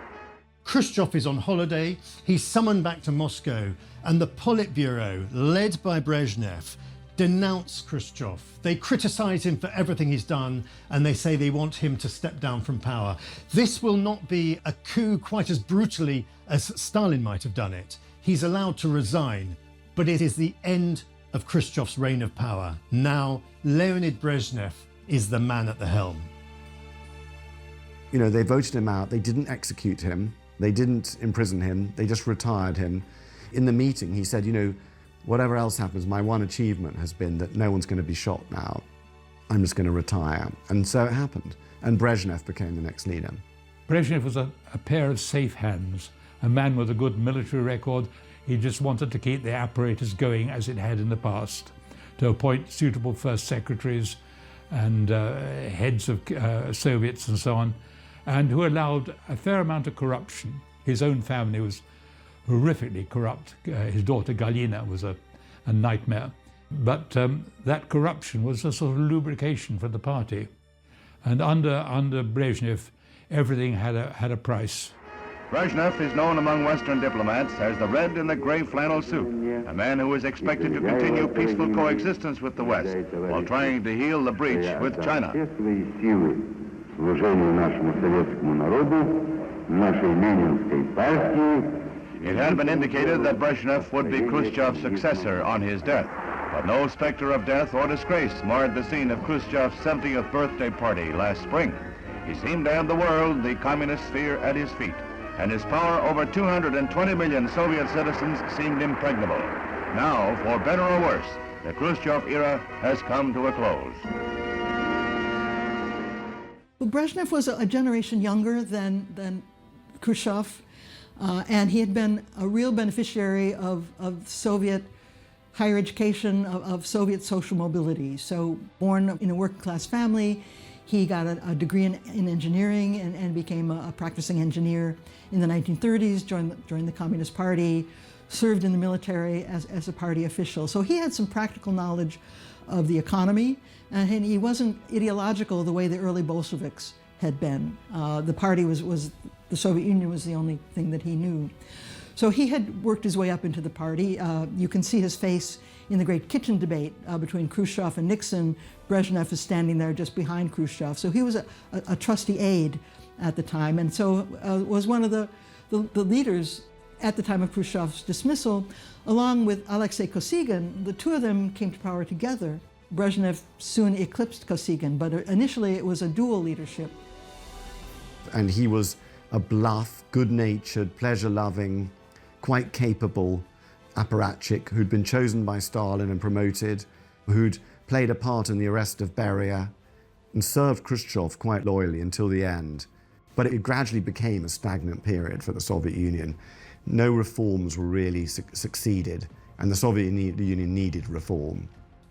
Khrushchev is on holiday, he's summoned back to Moscow, and the Politburo, led by Brezhnev, denounce Khrushchev. They criticize him for everything he's done, and they say they want him to step down from power. This will not be a coup quite as brutally as Stalin might have done it. He's allowed to resign, but it is the end of Khrushchev's reign of power. Now, Leonid Brezhnev is the man at the helm. You know, they voted him out. They didn't execute him. They didn't imprison him, they just retired him. In the meeting, he said, you know, whatever else happens, my one achievement has been that no one's going to be shot now. I'm just going to retire. And so it happened. And Brezhnev became the next leader. Brezhnev was a pair of safe hands, a man with a good military record. He just wanted to keep the apparatus going as it had in the past, to appoint suitable first secretaries and heads of Soviets and so on, and who allowed a fair amount of corruption. His own family was horrifically corrupt. His daughter Galina was a nightmare. But that corruption was a sort of lubrication for the party. And under Brezhnev, everything had a price. Brezhnev is known among Western diplomats as the red in the gray flannel suit, a man who is expected to continue peaceful coexistence with the West while trying to heal the breach with China. It had been indicated that Brezhnev would be Khrushchev's successor on his death, but no specter of death or disgrace marred the scene of Khrushchev's 70th birthday party last spring. He seemed to have the world, the communist sphere, at his feet, and his power over 220 million Soviet citizens seemed impregnable. Now, for better or worse, the Khrushchev era has come to a close. Well, Brezhnev was a generation younger than Khrushchev, and he had been a real beneficiary of Soviet higher education, of Soviet social mobility. So born in a working-class family, he got a degree in engineering and became a practicing engineer in the 1930s, joined the Communist Party, served in the military as a party official. So he had some practical knowledge of the economy, and he wasn't ideological the way the early Bolsheviks had been. The party the Soviet Union was the only thing that he knew. So he had worked his way up into the party. You can see his face in the great kitchen debate between Khrushchev and Nixon. Brezhnev is standing there just behind Khrushchev. So he was a trusty aide at the time, and so was one of the leaders at the time of Khrushchev's dismissal, along with Alexei Kosygin. The two of them came to power together. Brezhnev soon eclipsed Kosygin, but initially it was a dual leadership. And he was a bluff, good-natured, pleasure-loving, quite capable apparatchik who'd been chosen by Stalin and promoted, who'd played a part in the arrest of Beria and served Khrushchev quite loyally until the end. But it gradually became a stagnant period for the Soviet Union. No reforms were really succeeded, and the Soviet Union needed reform.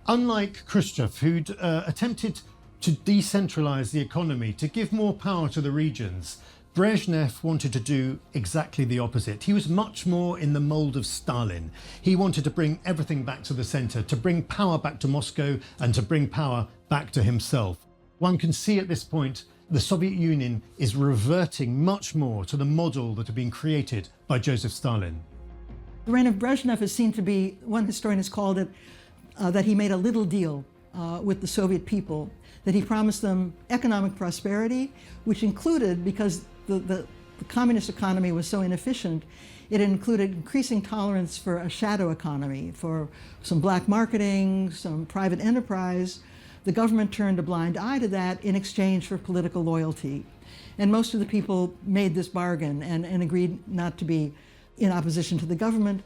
Unlike Khrushchev, who'd attempted to decentralize the economy, to give more power to the regions, Brezhnev wanted to do exactly the opposite. He was much more in the mold of Stalin. He wanted to bring everything back to the center, to bring power back to Moscow and to bring power back to himself. One can see at this point the Soviet Union is reverting much more to the model that had been created by Joseph Stalin. The reign of Brezhnev is seen to be, one historian has called it, that he made a little deal with the Soviet people, that he promised them economic prosperity, which included, because the communist economy was so inefficient, it included increasing tolerance for a shadow economy, for some black marketing, some private enterprise. The government turned a blind eye to that in exchange for political loyalty. And most of the people made this bargain and agreed not to be in opposition to the government.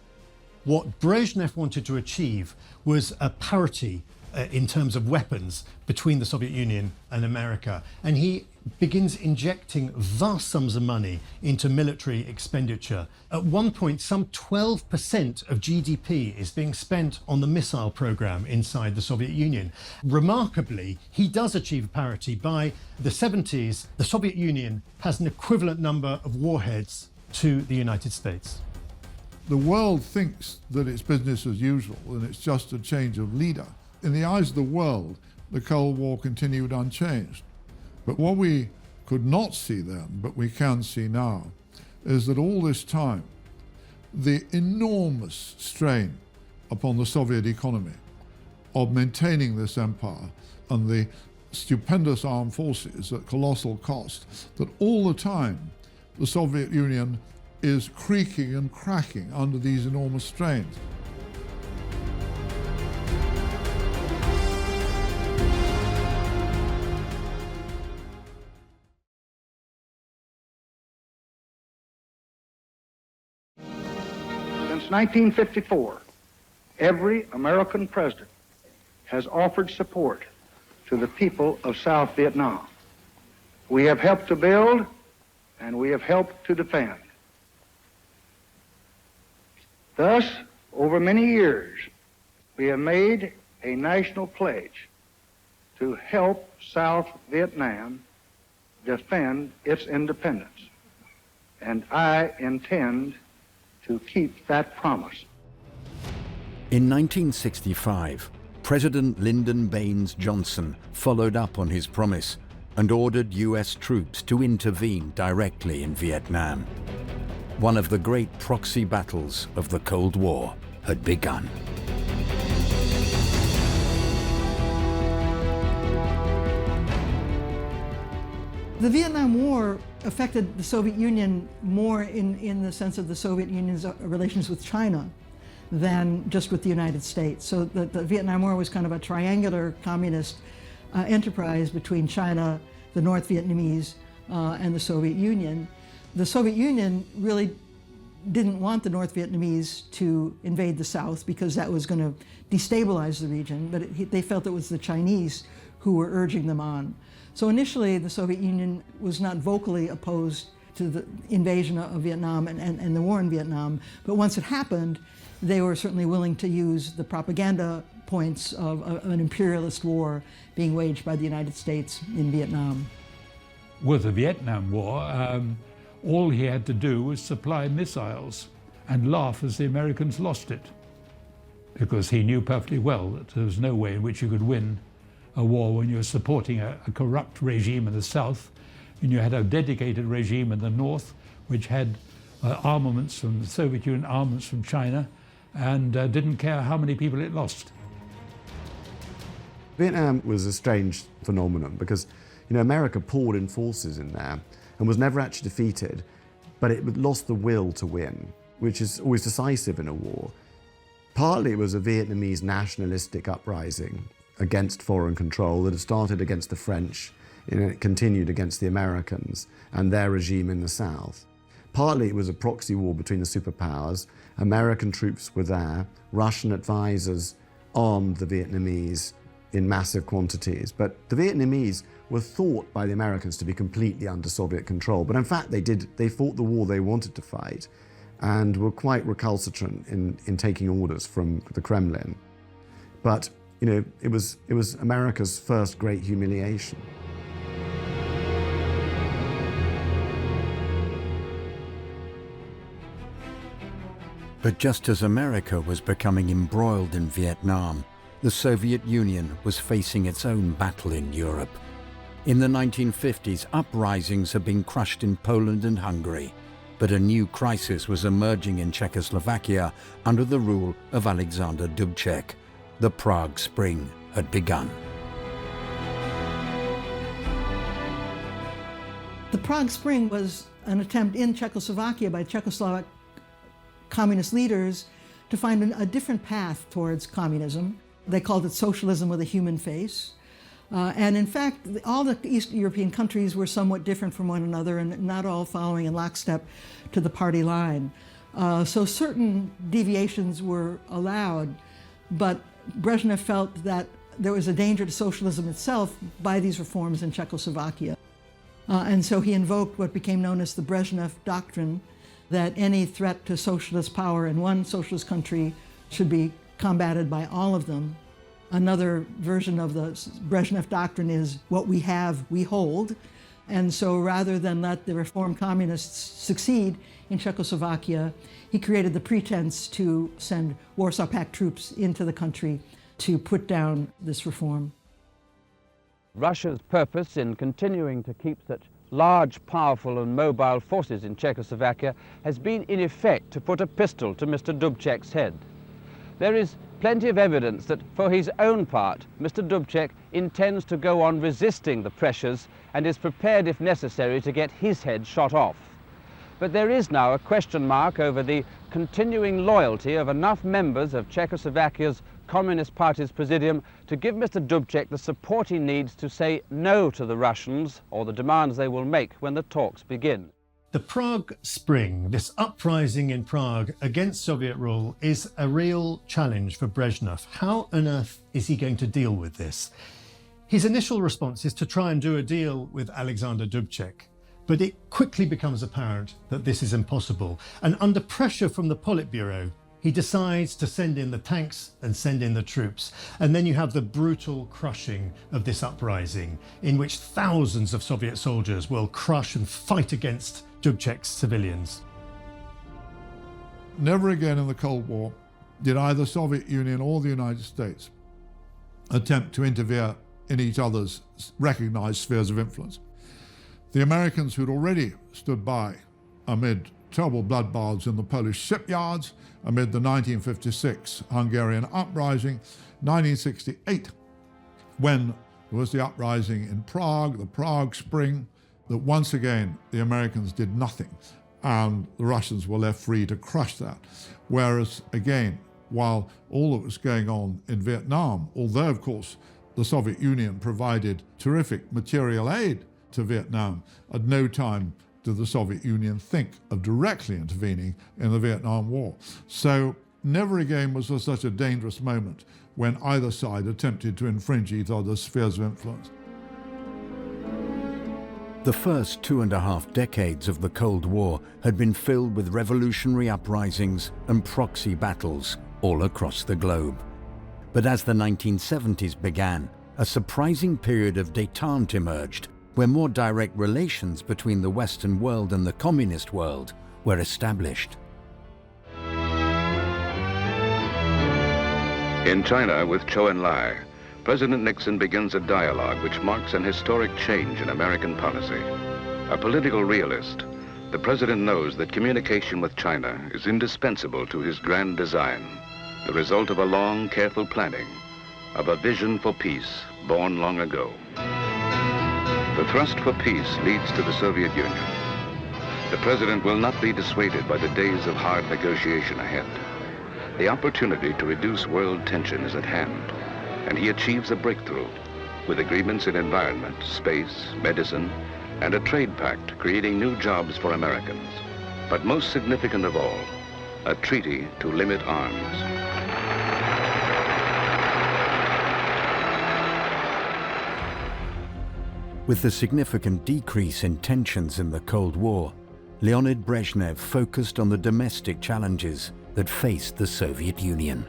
What Brezhnev wanted to achieve was a parity in terms of weapons between the Soviet Union and America. And he begins injecting vast sums of money into military expenditure. At one point, some 12% of GDP is being spent on the missile program inside the Soviet Union. Remarkably, he does achieve parity. By the 70s, the Soviet Union has an equivalent number of warheads to the United States. The world thinks that it's business as usual and it's just a change of leader. In the eyes of the world, the Cold War continued unchanged. But what we could not see then, but we can see now, is that all this time, the enormous strain upon the Soviet economy of maintaining this empire and the stupendous armed forces at colossal cost, that all the time the Soviet Union is creaking and cracking under these enormous strains. Since 1954, every American president has offered support to the people of South Vietnam. We have helped to build, and we have helped to defend. Thus, over many years, we have made a national pledge to help South Vietnam defend its independence. And I intend to keep that promise. In 1965, President Lyndon Baines Johnson followed up on his promise and ordered US troops to intervene directly in Vietnam. One of the great proxy battles of the Cold War had begun. The Vietnam War affected the Soviet Union more in the sense of the Soviet Union's relations with China than just with the United States. So the Vietnam War was kind of a triangular communist enterprise between China, the North Vietnamese, and the Soviet Union. The Soviet Union really didn't want the North Vietnamese to invade the South because that was going to destabilize the region, but they felt it was the Chinese who were urging them on. So initially, the Soviet Union was not vocally opposed to the invasion of Vietnam and the war in Vietnam, but once it happened, they were certainly willing to use the propaganda points of an imperialist war being waged by the United States in Vietnam. With the Vietnam War, all he had to do was supply missiles and laugh as the Americans lost it, because he knew perfectly well that there was no way in which you could win a war when you're supporting a corrupt regime in the South, and you had a dedicated regime in the North, which had armaments from the Soviet Union, armaments from China, and didn't care how many people it lost. Vietnam was a strange phenomenon because, America poured in forces in there and was never actually defeated, but it lost the will to win, which is always decisive in a war. Partly it was a Vietnamese nationalistic uprising against foreign control that had started against the French, and it continued against the Americans and their regime in the South. Partly it was a proxy war between the superpowers. American troops were there, Russian advisors armed the Vietnamese in massive quantities, but the Vietnamese were thought by the Americans to be completely under Soviet control, but in fact they fought the war they wanted to fight and were quite recalcitrant in taking orders from the Kremlin. But it was America's first great humiliation. But just as America was becoming embroiled in Vietnam, the Soviet Union was facing its own battle in Europe. In the 1950s, uprisings had been crushed in Poland and Hungary, but a new crisis was emerging in Czechoslovakia under the rule of Alexander Dubček. The Prague Spring had begun. The Prague Spring was an attempt in Czechoslovakia by Czechoslovak communist leaders to find a different path towards communism. They called it socialism with a human face. And in fact, all the East European countries were somewhat different from one another and not all following in lockstep to the party line. So certain deviations were allowed, but Brezhnev felt that there was a danger to socialism itself by these reforms in Czechoslovakia. And so he invoked what became known as the Brezhnev Doctrine, that any threat to socialist power in one socialist country should be combated by all of them. Another version of the Brezhnev Doctrine is what we have, we hold. And so rather than let the reformed communists succeed in Czechoslovakia, he created the pretense to send Warsaw Pact troops into the country to put down this reform. Russia's purpose in continuing to keep such large, powerful and mobile forces in Czechoslovakia has been in effect to put a pistol to Mr. Dubček's head. There is plenty of evidence that for his own part, Mr. Dubček intends to go on resisting the pressures and is prepared if necessary to get his head shot off. But there is now a question mark over the continuing loyalty of enough members of Czechoslovakia's Communist Party's Presidium to give Mr. Dubček the support he needs to say no to the Russians or the demands they will make when the talks begin. The Prague Spring, this uprising in Prague against Soviet rule, is a real challenge for Brezhnev. How on earth is he going to deal with this? His initial response is to try and do a deal with Alexander Dubček, but it quickly becomes apparent that this is impossible. And under pressure from the Politburo, he decides to send in the tanks and send in the troops. And then you have the brutal crushing of this uprising, in which thousands of Soviet soldiers will crush and fight against Dubček's civilians. Never again in the Cold War did either Soviet Union or the United States attempt to interfere in each other's recognized spheres of influence. The Americans, who'd already stood by amid terrible bloodbaths in the Polish shipyards, amid the 1956 Hungarian uprising, 1968, when there was the uprising in Prague, the Prague Spring, that once again the Americans did nothing and the Russians were left free to crush that. Whereas, again, while all that was going on in Vietnam, although of course the Soviet Union provided terrific material aid to Vietnam, at no time did the Soviet Union think of directly intervening in the Vietnam War. So never again was there such a dangerous moment when either side attempted to infringe each other's spheres of influence. The first 2.5 decades of the Cold War had been filled with revolutionary uprisings and proxy battles all across the globe. But as the 1970s began, a surprising period of détente emerged, where more direct relations between the Western world and the communist world were established. In China, with Zhou Enlai, President Nixon begins a dialogue which marks an historic change in American policy. A political realist, the president knows that communication with China is indispensable to his grand design, the result of a long, careful planning, of a vision for peace born long ago. The thrust for peace leads to the Soviet Union. The president will not be dissuaded by the days of hard negotiation ahead. The opportunity to reduce world tension is at hand, and he achieves a breakthrough with agreements in environment, space, medicine, and a trade pact creating new jobs for Americans. But most significant of all, a treaty to limit arms. With the significant decrease in tensions in the Cold War, Leonid Brezhnev focused on the domestic challenges that faced the Soviet Union.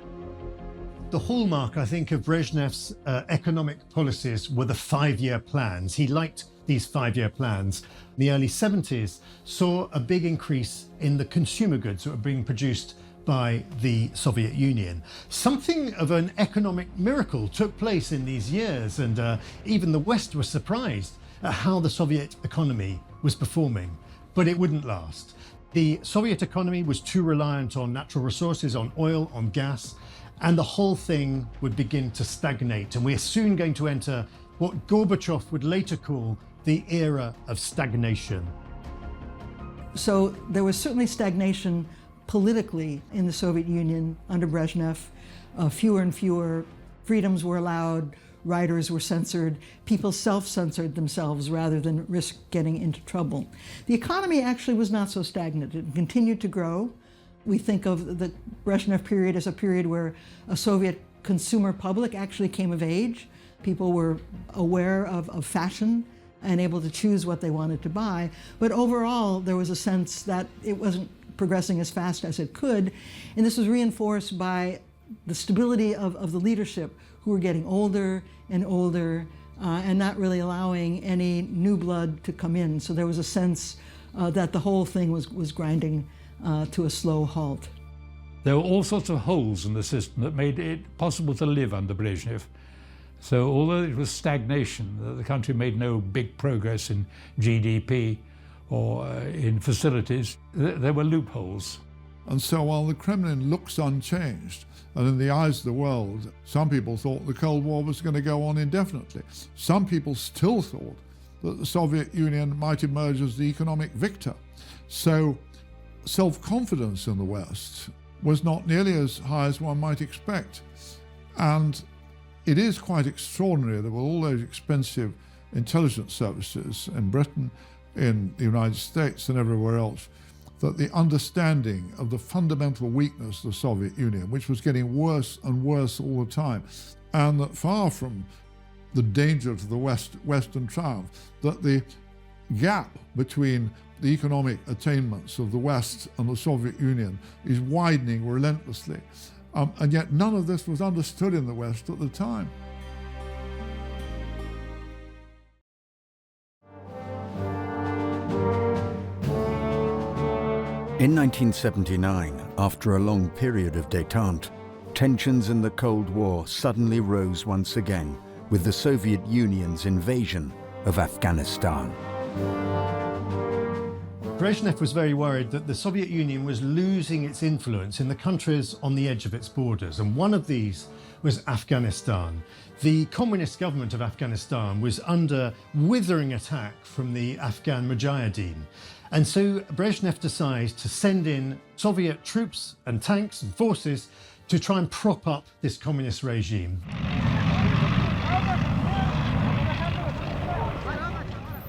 The hallmark, I think, of Brezhnev's economic policies were the 5-year plans. He liked these 5-year plans. The early 70s saw a big increase in the consumer goods that were being produced by the Soviet Union. Something of an economic miracle took place in these years, and even the West was surprised at how the Soviet economy was performing, but it wouldn't last. The Soviet economy was too reliant on natural resources, on oil, on gas, and the whole thing would begin to stagnate. And we're soon going to enter what Gorbachev would later call the era of stagnation. So there was certainly stagnation politically in the Soviet Union under Brezhnev. Fewer and fewer freedoms were allowed, writers were censored, people self-censored themselves rather than risk getting into trouble. The economy actually was not so stagnant. It continued to grow. We think of the Brezhnev period as a period where a Soviet consumer public actually came of age. People were aware of fashion and able to choose what they wanted to buy. But overall, there was a sense that it wasn't progressing as fast as it could. And this was reinforced by the stability of the leadership, who were getting older and older and not really allowing any new blood to come in. So there was a sense that the whole thing was grinding to a slow halt. There were all sorts of holes in the system that made it possible to live under Brezhnev. So although it was stagnation, the country made no big progress in GDP or in facilities, there were loopholes. And so while the Kremlin looks unchanged, and in the eyes of the world, some people thought the Cold War was going to go on indefinitely. Some people still thought that the Soviet Union might emerge as the economic victor. So self-confidence in the West was not nearly as high as one might expect. And it is quite extraordinary that with all those expensive intelligence services in Britain, in the United States and everywhere else, that the understanding of the fundamental weakness of the Soviet Union, which was getting worse and worse all the time, and that far from the danger to the Western triumph, that the gap between the economic attainments of the West and the Soviet Union is widening relentlessly. And yet none of this was understood in the West at the time. In 1979, after a long period of détente, tensions in the Cold War suddenly rose once again with the Soviet Union's invasion of Afghanistan. Brezhnev was very worried that the Soviet Union was losing its influence in the countries on the edge of its borders, and one of these was Afghanistan. The communist government of Afghanistan was under withering attack from the Afghan Mujahideen. And so Brezhnev decides to send in Soviet troops and tanks and forces to try and prop up this communist regime.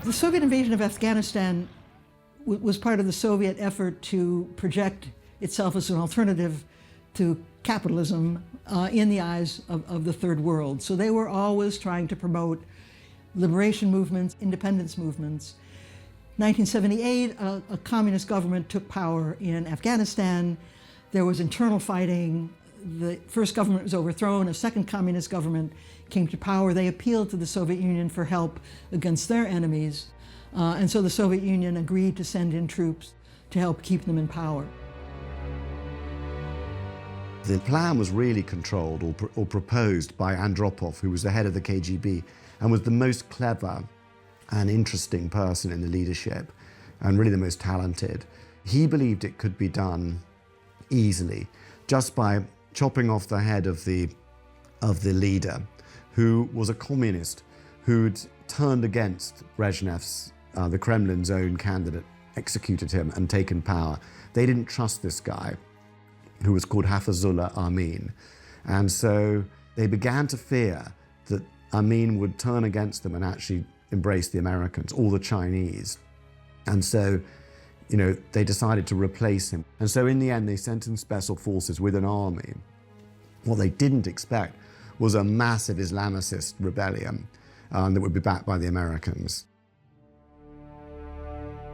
The Soviet invasion of Afghanistan was part of the Soviet effort to project itself as an alternative to capitalism in the eyes of the Third World. So they were always trying to promote liberation movements, independence movements. 1978, a communist government took power in Afghanistan. There was internal fighting. The first government was overthrown. A second communist government came to power. They appealed to the Soviet Union for help against their enemies. And so the Soviet Union agreed to send in troops to help keep them in power. The plan was really controlled or proposed by Andropov, who was the head of the KGB and was the most clever and interesting person in the leadership and really the most talented. He believed it could be done easily just by chopping off the head of the leader, who was a communist who'd turned against Brezhnev's, the Kremlin's own candidate, executed him and taken power. They didn't trust this guy, who was called Hafizullah Amin. And so they began to fear that Amin would turn against them and actually embrace the Americans or the Chinese. And so, they decided to replace him. And so in the end, they sent in special forces with an army. What they didn't expect was a massive Islamicist rebellion that would be backed by the Americans.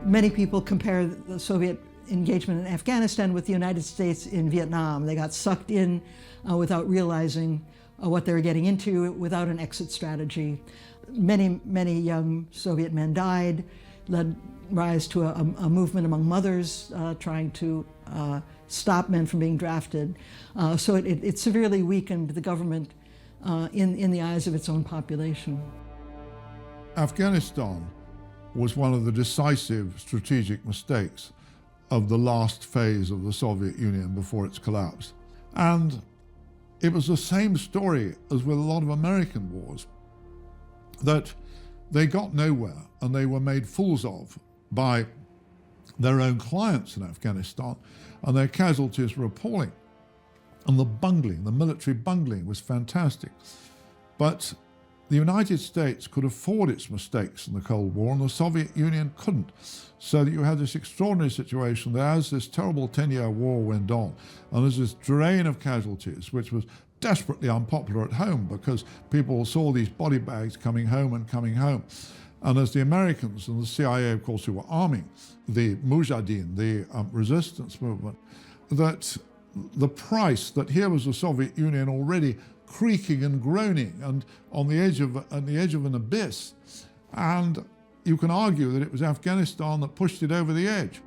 Many people compare the Soviet engagement in Afghanistan with the United States in Vietnam. They got sucked in without realizing what they were getting into, without an exit strategy. Many young Soviet men died, led rise to a movement among mothers trying to stop men from being drafted. So it severely weakened the government in the eyes of its own population. Afghanistan was one of the decisive strategic mistakes of the last phase of the Soviet Union before its collapse. And it was the same story as with a lot of American wars, that they got nowhere and they were made fools of by their own clients in Afghanistan, and their casualties were appalling. And the military bungling was fantastic. But the United States could afford its mistakes in the Cold War, and the Soviet Union couldn't. So that you had this extraordinary situation that as this terrible 10-year war went on, and as this drain of casualties, which was desperately unpopular at home because people saw these body bags coming home. And as the Americans and the CIA, of course, who were arming the Mujahideen, the resistance movement, that the price that here was the Soviet Union already creaking and groaning and on the edge of an abyss. And you can argue that it was Afghanistan that pushed it over the edge.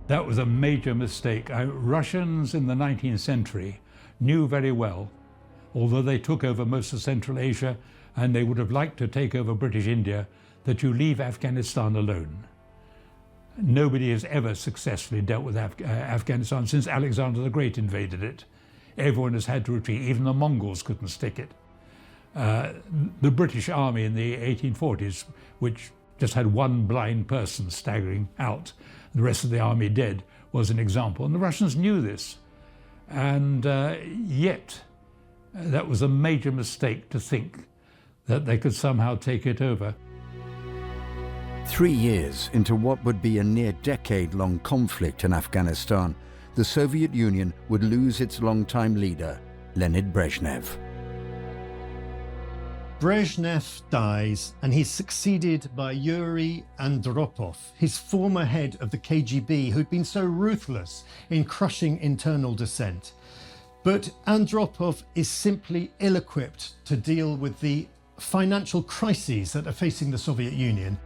That was a major mistake. Russians in the 19th century knew very well, although they took over most of Central Asia and they would have liked to take over British India, that you leave Afghanistan alone. Nobody has ever successfully dealt with Afghanistan since Alexander the Great invaded it. Everyone has had to retreat. Even the Mongols couldn't stick it. The British Army in the 1840s, which just had one blind person staggering out, the rest of the army dead, was an example. And the Russians knew this. And yet, that was a major mistake to think that they could somehow take it over. 3 years into what would be a near decade-long conflict in Afghanistan, the Soviet Union would lose its longtime leader, Leonid Brezhnev. Brezhnev dies, and he's succeeded by Yuri Andropov, his former head of the KGB, who'd been so ruthless in crushing internal dissent. But Andropov is simply ill-equipped to deal with the financial crises that are facing the Soviet Union.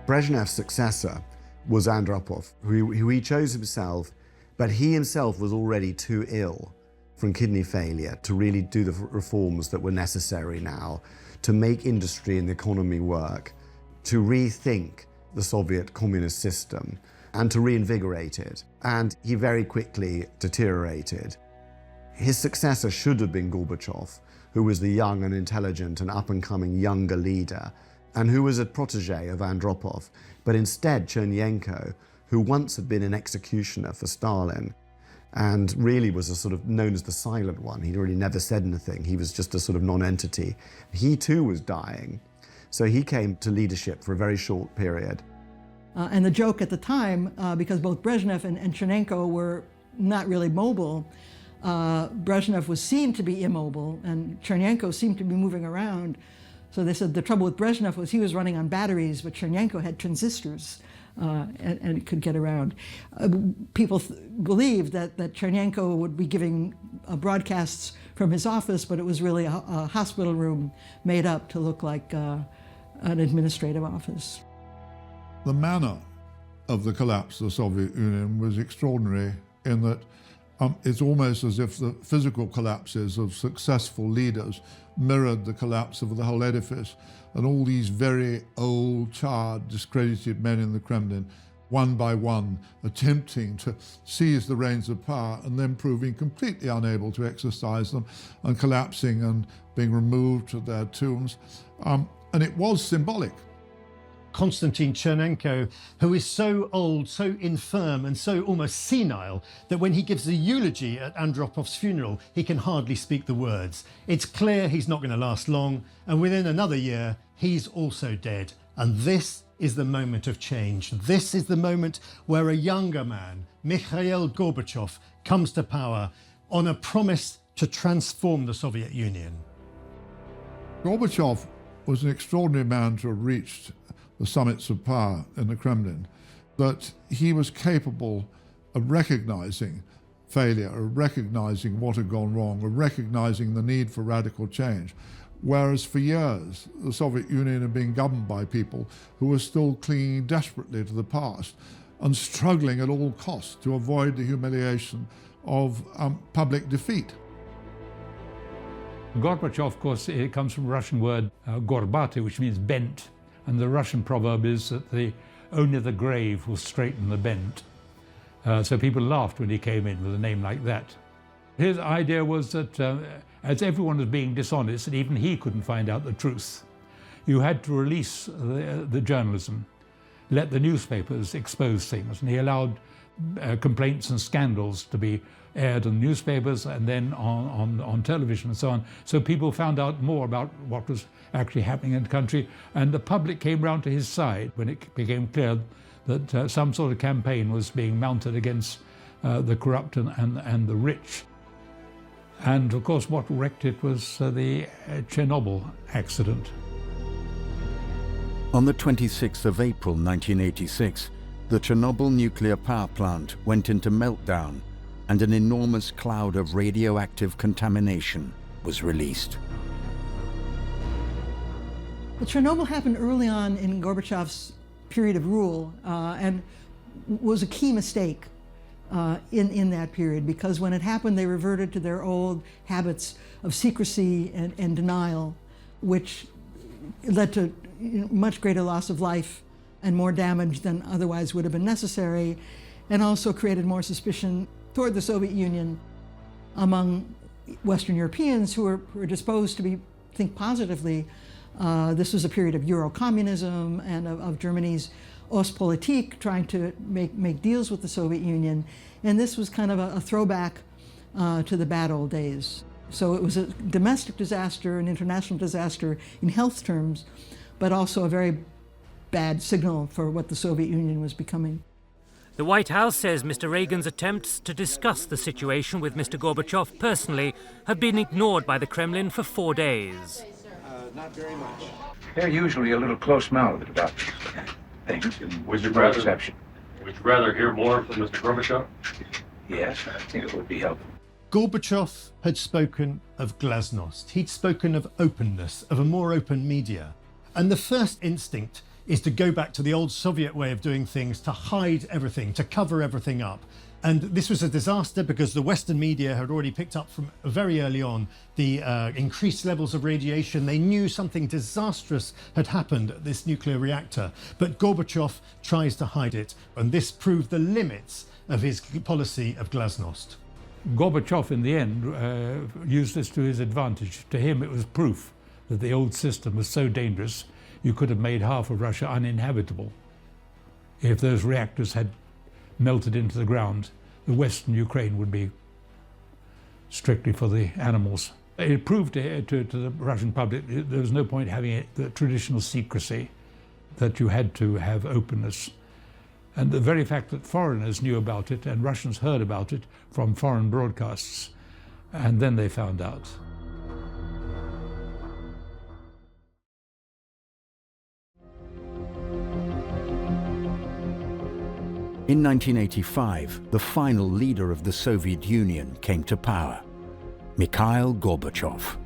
Brezhnev's successor was Andropov, who he chose himself, but he himself was already too ill from kidney failure to really do the reforms that were necessary now to make industry and the economy work, to rethink the Soviet communist system and to reinvigorate it. And he very quickly deteriorated. His successor should have been Gorbachev, who was the young and intelligent and up-and-coming younger leader, and who was a protege of Andropov. But instead, Chernenko, who once had been an executioner for Stalin, and really was a sort of known as the silent one. He really never said anything. He was just a sort of non-entity. He too was dying. So he came to leadership for a very short period. And the joke at the time, because both Brezhnev and Chernenko were not really mobile, Brezhnev was seen to be immobile and Chernenko seemed to be moving around. So they said the trouble with Brezhnev was he was running on batteries, but Chernenko had transistors. And could get around. People believed that Chernenko would be giving broadcasts from his office, but it was really a hospital room made up to look like an administrative office. The manner of the collapse of the Soviet Union was extraordinary in that it's almost as if the physical collapses of successful leaders mirrored the collapse of the whole edifice. And all these very old, charred, discredited men in the Kremlin, one by one, attempting to seize the reins of power and then proving completely unable to exercise them and collapsing and being removed to their tombs. And it was symbolic. Konstantin Chernenko, who is so old, so infirm and so almost senile that when he gives the eulogy at Andropov's funeral, he can hardly speak the words. It's clear he's not going to last long, and within another year, he's also dead. And this is the moment of change. This is the moment where a younger man, Mikhail Gorbachev, comes to power on a promise to transform the Soviet Union. Gorbachev was an extraordinary man to have reached the summits of power in the Kremlin, that he was capable of recognizing failure, of recognizing what had gone wrong, of recognizing the need for radical change. Whereas for years, the Soviet Union had been governed by people who were still clinging desperately to the past and struggling at all costs to avoid the humiliation of public defeat. Gorbachev, of course, it comes from the Russian word gorbate, which means bent. And the Russian proverb is that only the grave will straighten the bent. So people laughed when he came in with a name like that. His idea was that as everyone was being dishonest, and even he couldn't find out the truth, you had to release the journalism, let the newspapers expose things. And he allowed complaints and scandals to be aired in newspapers and then on television and so on. So people found out more about what was actually happening in the country, and the public came round to his side when it became clear that some sort of campaign was being mounted against the corrupt and the rich. And of course what wrecked it was the Chernobyl accident. On the 26th of April 1986, the Chernobyl nuclear power plant went into meltdown and an enormous cloud of radioactive contamination was released. Well, Chernobyl happened early on in Gorbachev's period of rule and was a key mistake in that period, because when it happened, they reverted to their old habits of secrecy and denial, which led to much greater loss of life and more damage than otherwise would have been necessary, and also created more suspicion toward the Soviet Union among Western Europeans who were disposed to think positively. This was a period of Euro-communism and of Germany's Ostpolitik, trying to make deals with the Soviet Union. And this was kind of a throwback to the bad old days. So it was a domestic disaster, an international disaster in health terms, but also a very bad signal for what the Soviet Union was becoming. The White House says Mr. Reagan's attempts to discuss the situation with Mr. Gorbachev personally have been ignored by the Kremlin for 4 days. Not very much. They're usually a little close-mouthed about these things. Would you rather exception. Would you rather hear more from Mr. Gorbachev? Yes, I think it would be helpful. Gorbachev had spoken of glasnost. He'd spoken of openness, of a more open media. And the first instinct is to go back to the old Soviet way of doing things, to hide everything, to cover everything up. And this was a disaster because the Western media had already picked up from very early on the increased levels of radiation. They knew something disastrous had happened at this nuclear reactor. But Gorbachev tries to hide it. And this proved the limits of his policy of glasnost. Gorbachev, in the end, used this to his advantage. To him, it was proof that the old system was so dangerous, you could have made half of Russia uninhabitable. If those reactors had melted into the ground, the Western Ukraine would be strictly for the animals. It proved to the Russian public there was no point having the traditional secrecy, that you had to have openness. And the very fact that foreigners knew about it and Russians heard about it from foreign broadcasts, and then they found out. In 1985, the final leader of the Soviet Union came to power, Mikhail Gorbachev.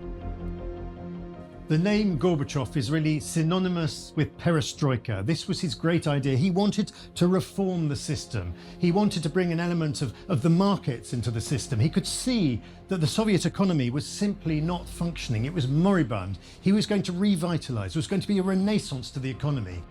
The name Gorbachev is really synonymous with perestroika. This was his great idea. He wanted to reform the system. He wanted to bring an element of the markets into the system. He could see that the Soviet economy was simply not functioning. It was moribund. He was going to revitalize. There was going to be a renaissance to the economy.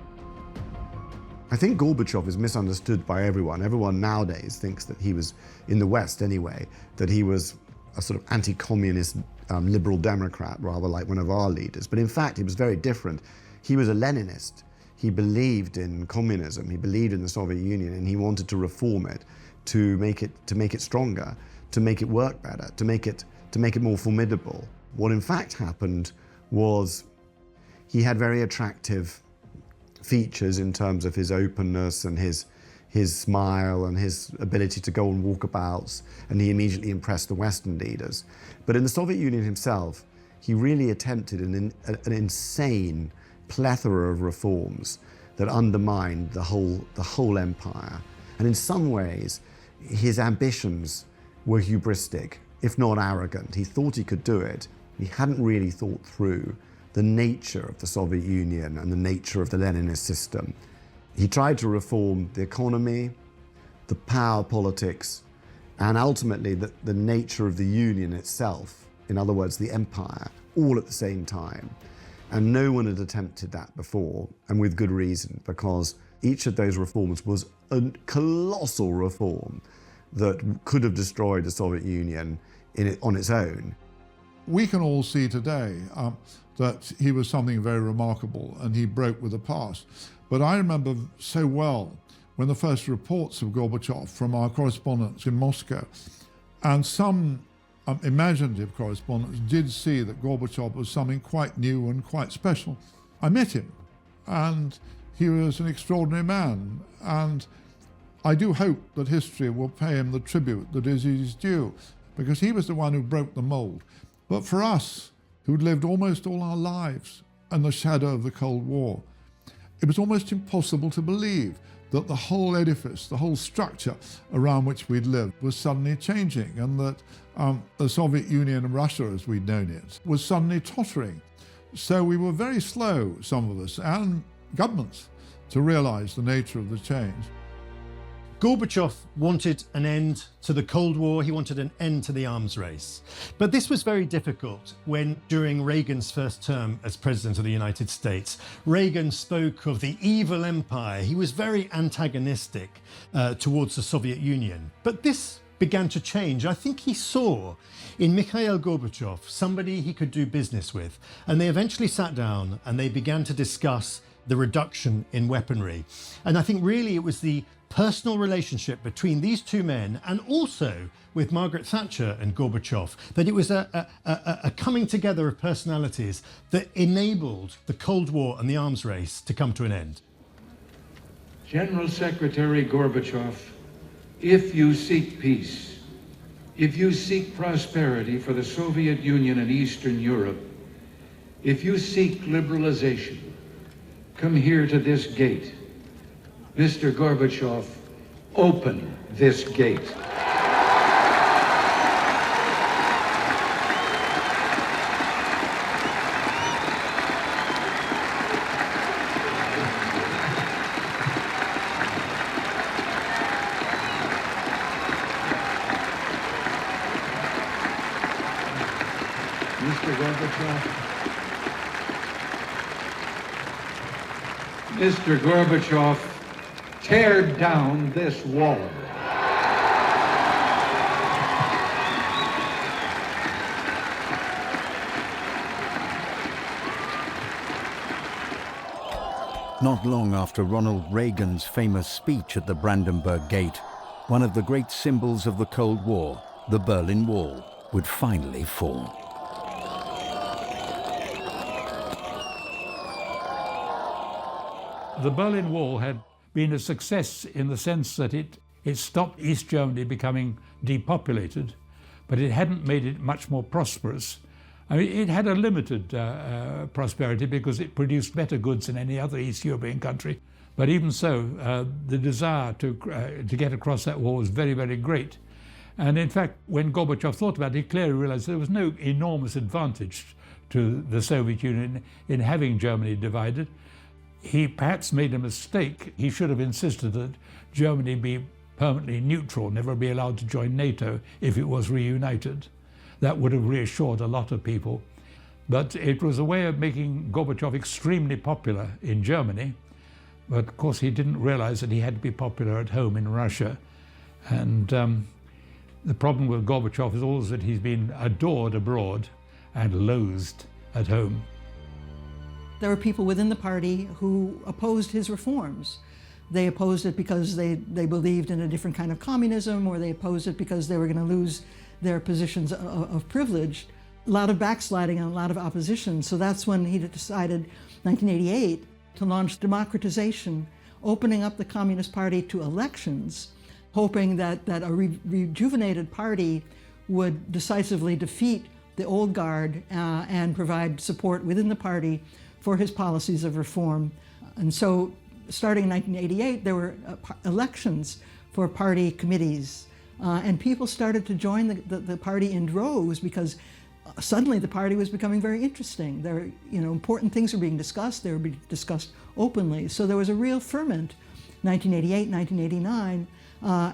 I think Gorbachev is misunderstood by everyone. Everyone nowadays thinks that he was, in the West anyway, that he was a sort of anti-communist liberal Democrat, rather like one of our leaders. But in fact, he was very different. He was a Leninist. He believed in communism. He believed in the Soviet Union, and he wanted to reform it, to make it stronger, to make it work better, to make it more formidable. What in fact happened was he had very attractive features in terms of his openness and his smile and his ability to go on walkabouts, and he immediately impressed the Western leaders. But in the Soviet Union himself, he really attempted an insane plethora of reforms that undermined the whole empire. And in some ways, his ambitions were hubristic, if not arrogant. He thought he could do it. He hadn't really thought through the nature of the Soviet Union and the nature of the Leninist system. He tried to reform the economy, the power politics, and ultimately the nature of the Union itself, in other words, the empire, all at the same time. And no one had attempted that before, and with good reason, because each of those reforms was a colossal reform that could have destroyed the Soviet Union on its own. We can all see today that he was something very remarkable, and he broke with the past. But I remember so well when the first reports of Gorbachev from our correspondents in Moscow, and some imaginative correspondents did see that Gorbachev was something quite new and quite special. I met him, and he was an extraordinary man, and I do hope that history will pay him the tribute that is his due, because he was the one who broke the mold. But for us, who'd lived almost all our lives in the shadow of the Cold War, it was almost impossible to believe that the whole edifice, the whole structure around which we'd lived was suddenly changing, and that the Soviet Union and Russia, as we'd known it, was suddenly tottering. So we were very slow, some of us, and governments, to realize the nature of the change. Gorbachev wanted an end to the Cold War. He wanted an end to the arms race. But this was very difficult when, during Reagan's first term as President of the United States, Reagan spoke of the evil empire. He was very antagonistic towards the Soviet Union. But this began to change. I think he saw in Mikhail Gorbachev somebody he could do business with. And they eventually sat down and they began to discuss the reduction in weaponry. And I think really it was the personal relationship between these two men, and also with Margaret Thatcher and Gorbachev, that it was a coming together of personalities that enabled the Cold War and the arms race to come to an end. General Secretary Gorbachev, if you seek peace, if you seek prosperity for the Soviet Union and Eastern Europe, if you seek liberalization, come here to this gate. Mr. Gorbachev, open this gate. Mr. Gorbachev, tear down this wall. Not long after Ronald Reagan's famous speech at the Brandenburg Gate, one of the great symbols of the Cold War, the Berlin Wall, would finally fall. The Berlin Wall had been a success in the sense that it stopped East Germany becoming depopulated, but it hadn't made it much more prosperous. I mean, it had a limited prosperity because it produced better goods than any other East European country. But even so, the desire to get across that wall was very, very great. And in fact, when Gorbachev thought about it, he clearly realized there was no enormous advantage to the Soviet Union in having Germany divided. He perhaps made a mistake. He should have insisted that Germany be permanently neutral, never be allowed to join NATO if it was reunited. That would have reassured a lot of people. But it was a way of making Gorbachev extremely popular in Germany. But of course, he didn't realize that he had to be popular at home in Russia. And the problem with Gorbachev is always that he's been adored abroad and loathed at home. There were people within the party who opposed his reforms. They opposed it because they believed in a different kind of communism, or they opposed it because they were going to lose their positions of privilege. A lot of backsliding and a lot of opposition. So that's when he decided, 1988, to launch democratization, opening up the Communist Party to elections, hoping that a rejuvenated party would decisively defeat the old guard and provide support within the party for his policies of reform. And so, starting in 1988, there were elections for party committees. And people started to join the party in droves because suddenly the party was becoming very interesting. There, important things were being discussed. They were being discussed openly. So there was a real ferment, 1988, 1989,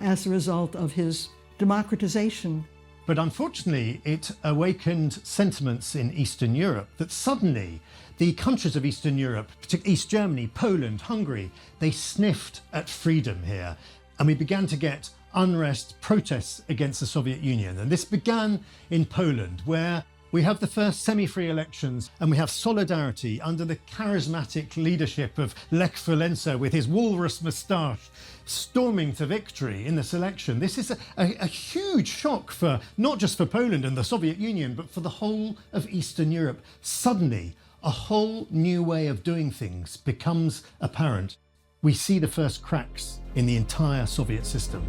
as a result of his democratization. But unfortunately, it awakened sentiments in Eastern Europe that suddenly the countries of Eastern Europe, particularly East Germany, Poland, Hungary, they sniffed at freedom here. And we began to get unrest, protests against the Soviet Union. And this began in Poland, where we have the first semi-free elections, and we have solidarity under the charismatic leadership of Lech Walesa with his walrus moustache, storming to victory in this election. This is a huge shock for not just for Poland and the Soviet Union, but for the whole of Eastern Europe. Suddenly, a whole new way of doing things becomes apparent. We see the first cracks in the entire Soviet system.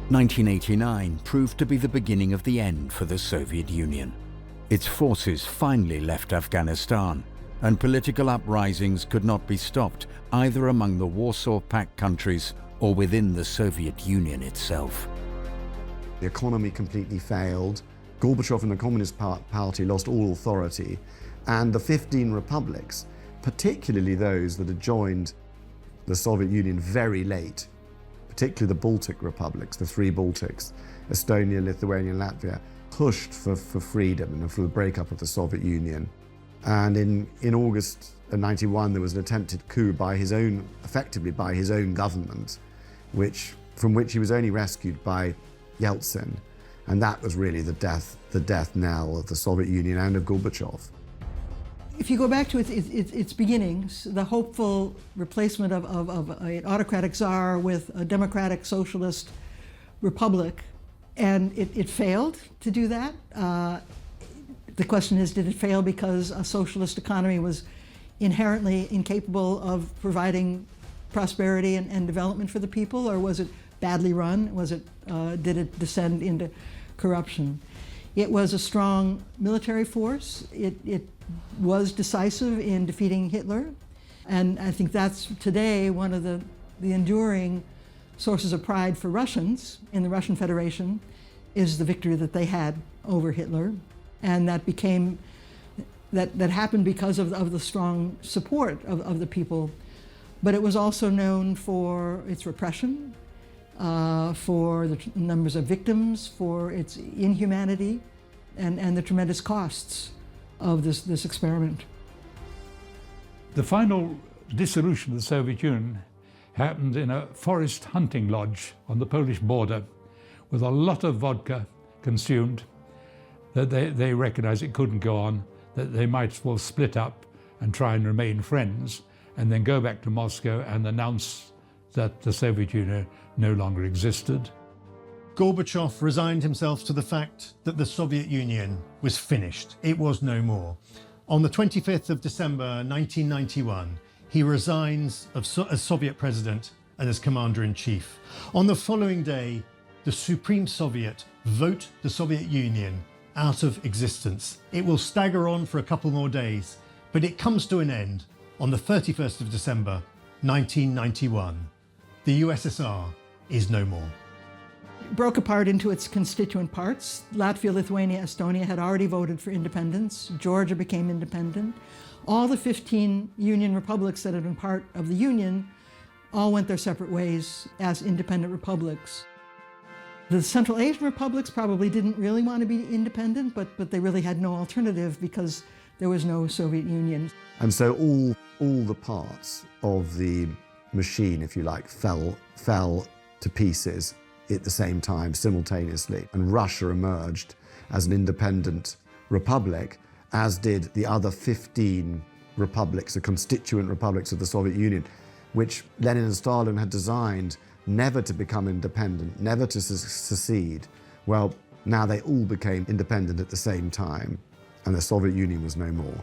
1989 proved to be the beginning of the end for the Soviet Union. Its forces finally left Afghanistan, and political uprisings could not be stopped either among the Warsaw Pact countries or within the Soviet Union itself. The economy completely failed. Gorbachev and the Communist Party lost all authority, and the 15 republics, particularly those that had joined the Soviet Union very late, particularly the Baltic republics, the three Baltics, Estonia, Lithuania, and Latvia, pushed for freedom and for the breakup of the Soviet Union. And in August of '91, there was an attempted coup effectively by his own government, from which he was only rescued by Yeltsin. And that was really the death knell of the Soviet Union and of Gorbachev. If you go back to its beginnings, the hopeful replacement of an autocratic czar with a democratic socialist republic, and it failed to do that. The question is, did it fail because a socialist economy was inherently incapable of providing prosperity and development for the people, or was it badly run? Did it descend into corruption? It was a strong military force. It was decisive in defeating Hitler. And I think that's today one of the enduring sources of pride for Russians in the Russian Federation, is the victory that they had over Hitler. And that happened because of the strong support of the people. But it was also known for its repression, for the numbers of victims, for its inhumanity, and the tremendous costs of this experiment. The final dissolution of the Soviet Union happened in a forest hunting lodge on the Polish border with a lot of vodka consumed, that they recognized it couldn't go on, that they might as well split up and try and remain friends, and then go back to Moscow and announce that the Soviet Union no longer existed. Gorbachev resigned himself to the fact that the Soviet Union was finished. It was no more. On the 25th of December 1991, he resigns as Soviet president and as commander-in-chief. On the following day, the Supreme Soviet vote the Soviet Union out of existence. It will stagger on for a couple more days, but it comes to an end on the 31st of December 1991. The USSR is no more. It broke apart into its constituent parts. Latvia, Lithuania, Estonia had already voted for independence. Georgia became independent. All the 15 Union republics that had been part of the Union all went their separate ways as independent republics. The Central Asian republics probably didn't really want to be independent, but they really had no alternative because there was no Soviet Union. And so all the parts of the machine, if you like, fell to pieces at the same time, simultaneously. And Russia emerged as an independent republic, as did the other 15 republics, the constituent republics of the Soviet Union, which Lenin and Stalin had designed never to become independent, never to secede. Well, now they all became independent at the same time, and the Soviet Union was no more.